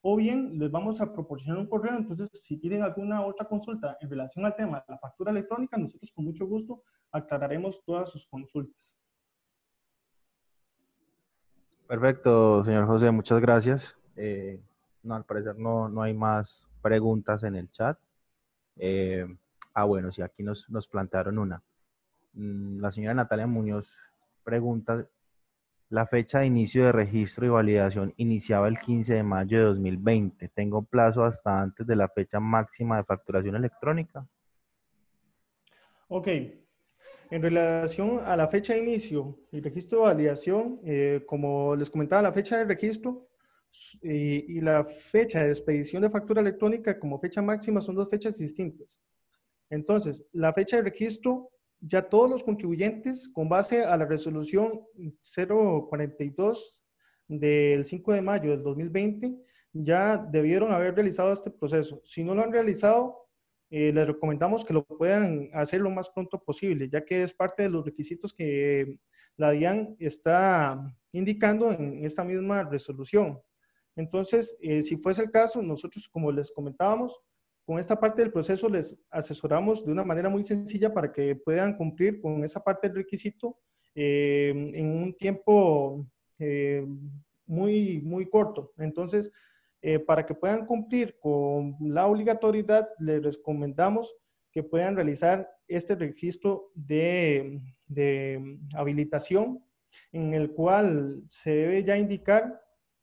o bien les vamos a proporcionar un correo. Entonces, si tienen alguna otra consulta en relación al tema de la factura electrónica, nosotros con mucho gusto aclararemos todas sus consultas. Perfecto, señor José, muchas gracias. No, al parecer no hay más preguntas en el chat. Bueno, sí, aquí nos plantearon una. La señora Natalia Muñoz pregunta, la fecha de inicio de registro y validación iniciaba el 15 de mayo de 2020. ¿Tengo plazo hasta antes de la fecha máxima de facturación electrónica? Ok. En relación a la fecha de inicio y registro de validación, como les comentaba, la fecha de registro y la fecha de expedición de factura electrónica como fecha máxima son dos fechas distintas. Entonces, la fecha de registro, ya todos los contribuyentes, con base a la resolución 042 del 5 de mayo del 2020, ya debieron haber realizado este proceso. Si no lo han realizado, les recomendamos que lo puedan hacer lo más pronto posible, ya que es parte de los requisitos que la DIAN está indicando en esta misma resolución. Entonces, si fuese el caso, nosotros, como les comentábamos, con esta parte del proceso les asesoramos de una manera muy sencilla para que puedan cumplir con esa parte del requisito en un tiempo muy corto. Entonces, para que puedan cumplir con la obligatoriedad, les recomendamos que puedan realizar este registro de habilitación, en el cual se debe ya indicar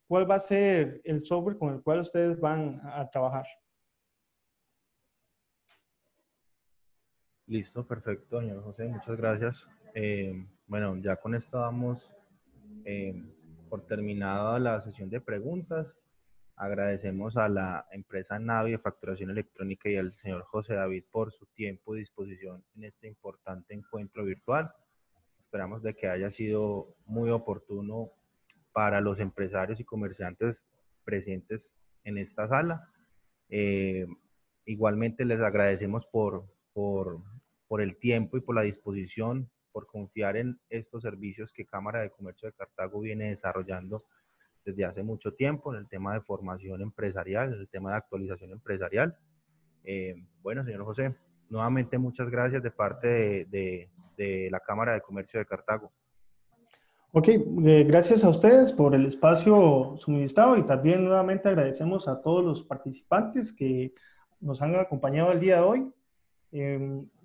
cuál va a ser el software con el cual ustedes van a trabajar. Listo, perfecto, señor José, muchas gracias. Bueno, ya con esto damos por terminada la sesión de preguntas. Agradecemos a la empresa Navi de Facturación Electrónica y al señor José David por su tiempo y disposición en este importante encuentro virtual. Esperamos de que haya sido muy oportuno para los empresarios y comerciantes presentes en esta sala. Igualmente les agradecemos por por el tiempo y por la disposición, por confiar en estos servicios que Cámara de Comercio de Cartago viene desarrollando desde hace mucho tiempo en el tema de formación empresarial, en el tema de actualización empresarial. Bueno, señor José, nuevamente muchas gracias de parte de la Cámara de Comercio de Cartago. Ok, gracias a ustedes por el espacio suministrado y también nuevamente agradecemos a todos los participantes que nos han acompañado el día de hoy.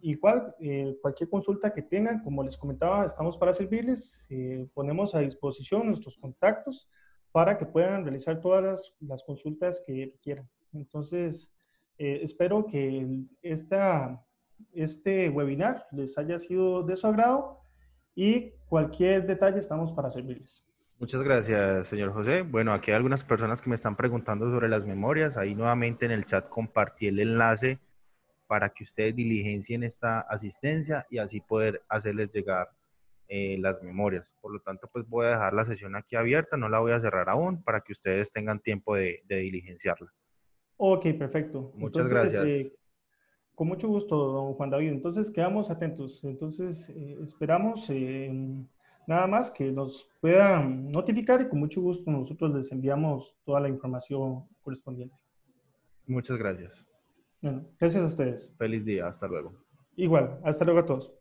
Igual, cualquier consulta que tengan, como les comentaba, estamos para servirles. Ponemos a disposición nuestros contactos para que puedan realizar todas las consultas que quieran. Entonces, espero que este webinar les haya sido de su agrado y cualquier detalle estamos para servirles. Muchas gracias, señor José. Bueno, aquí hay algunas personas que me están preguntando sobre las memorias. Ahí nuevamente en el chat compartí el enlace para que ustedes diligencien esta asistencia y así poder hacerles llegar las memorias. Por lo tanto, pues voy a dejar la sesión aquí abierta, no la voy a cerrar aún para que ustedes tengan tiempo de diligenciarla. Ok, perfecto. Muchas Entonces, gracias. con mucho gusto, don Juan David. Entonces, quedamos atentos. Entonces, esperamos nada más que nos puedan notificar y con mucho gusto nosotros les enviamos toda la información correspondiente. Muchas gracias. Bueno, gracias a ustedes. Feliz día. Hasta luego. Igual, hasta luego a todos.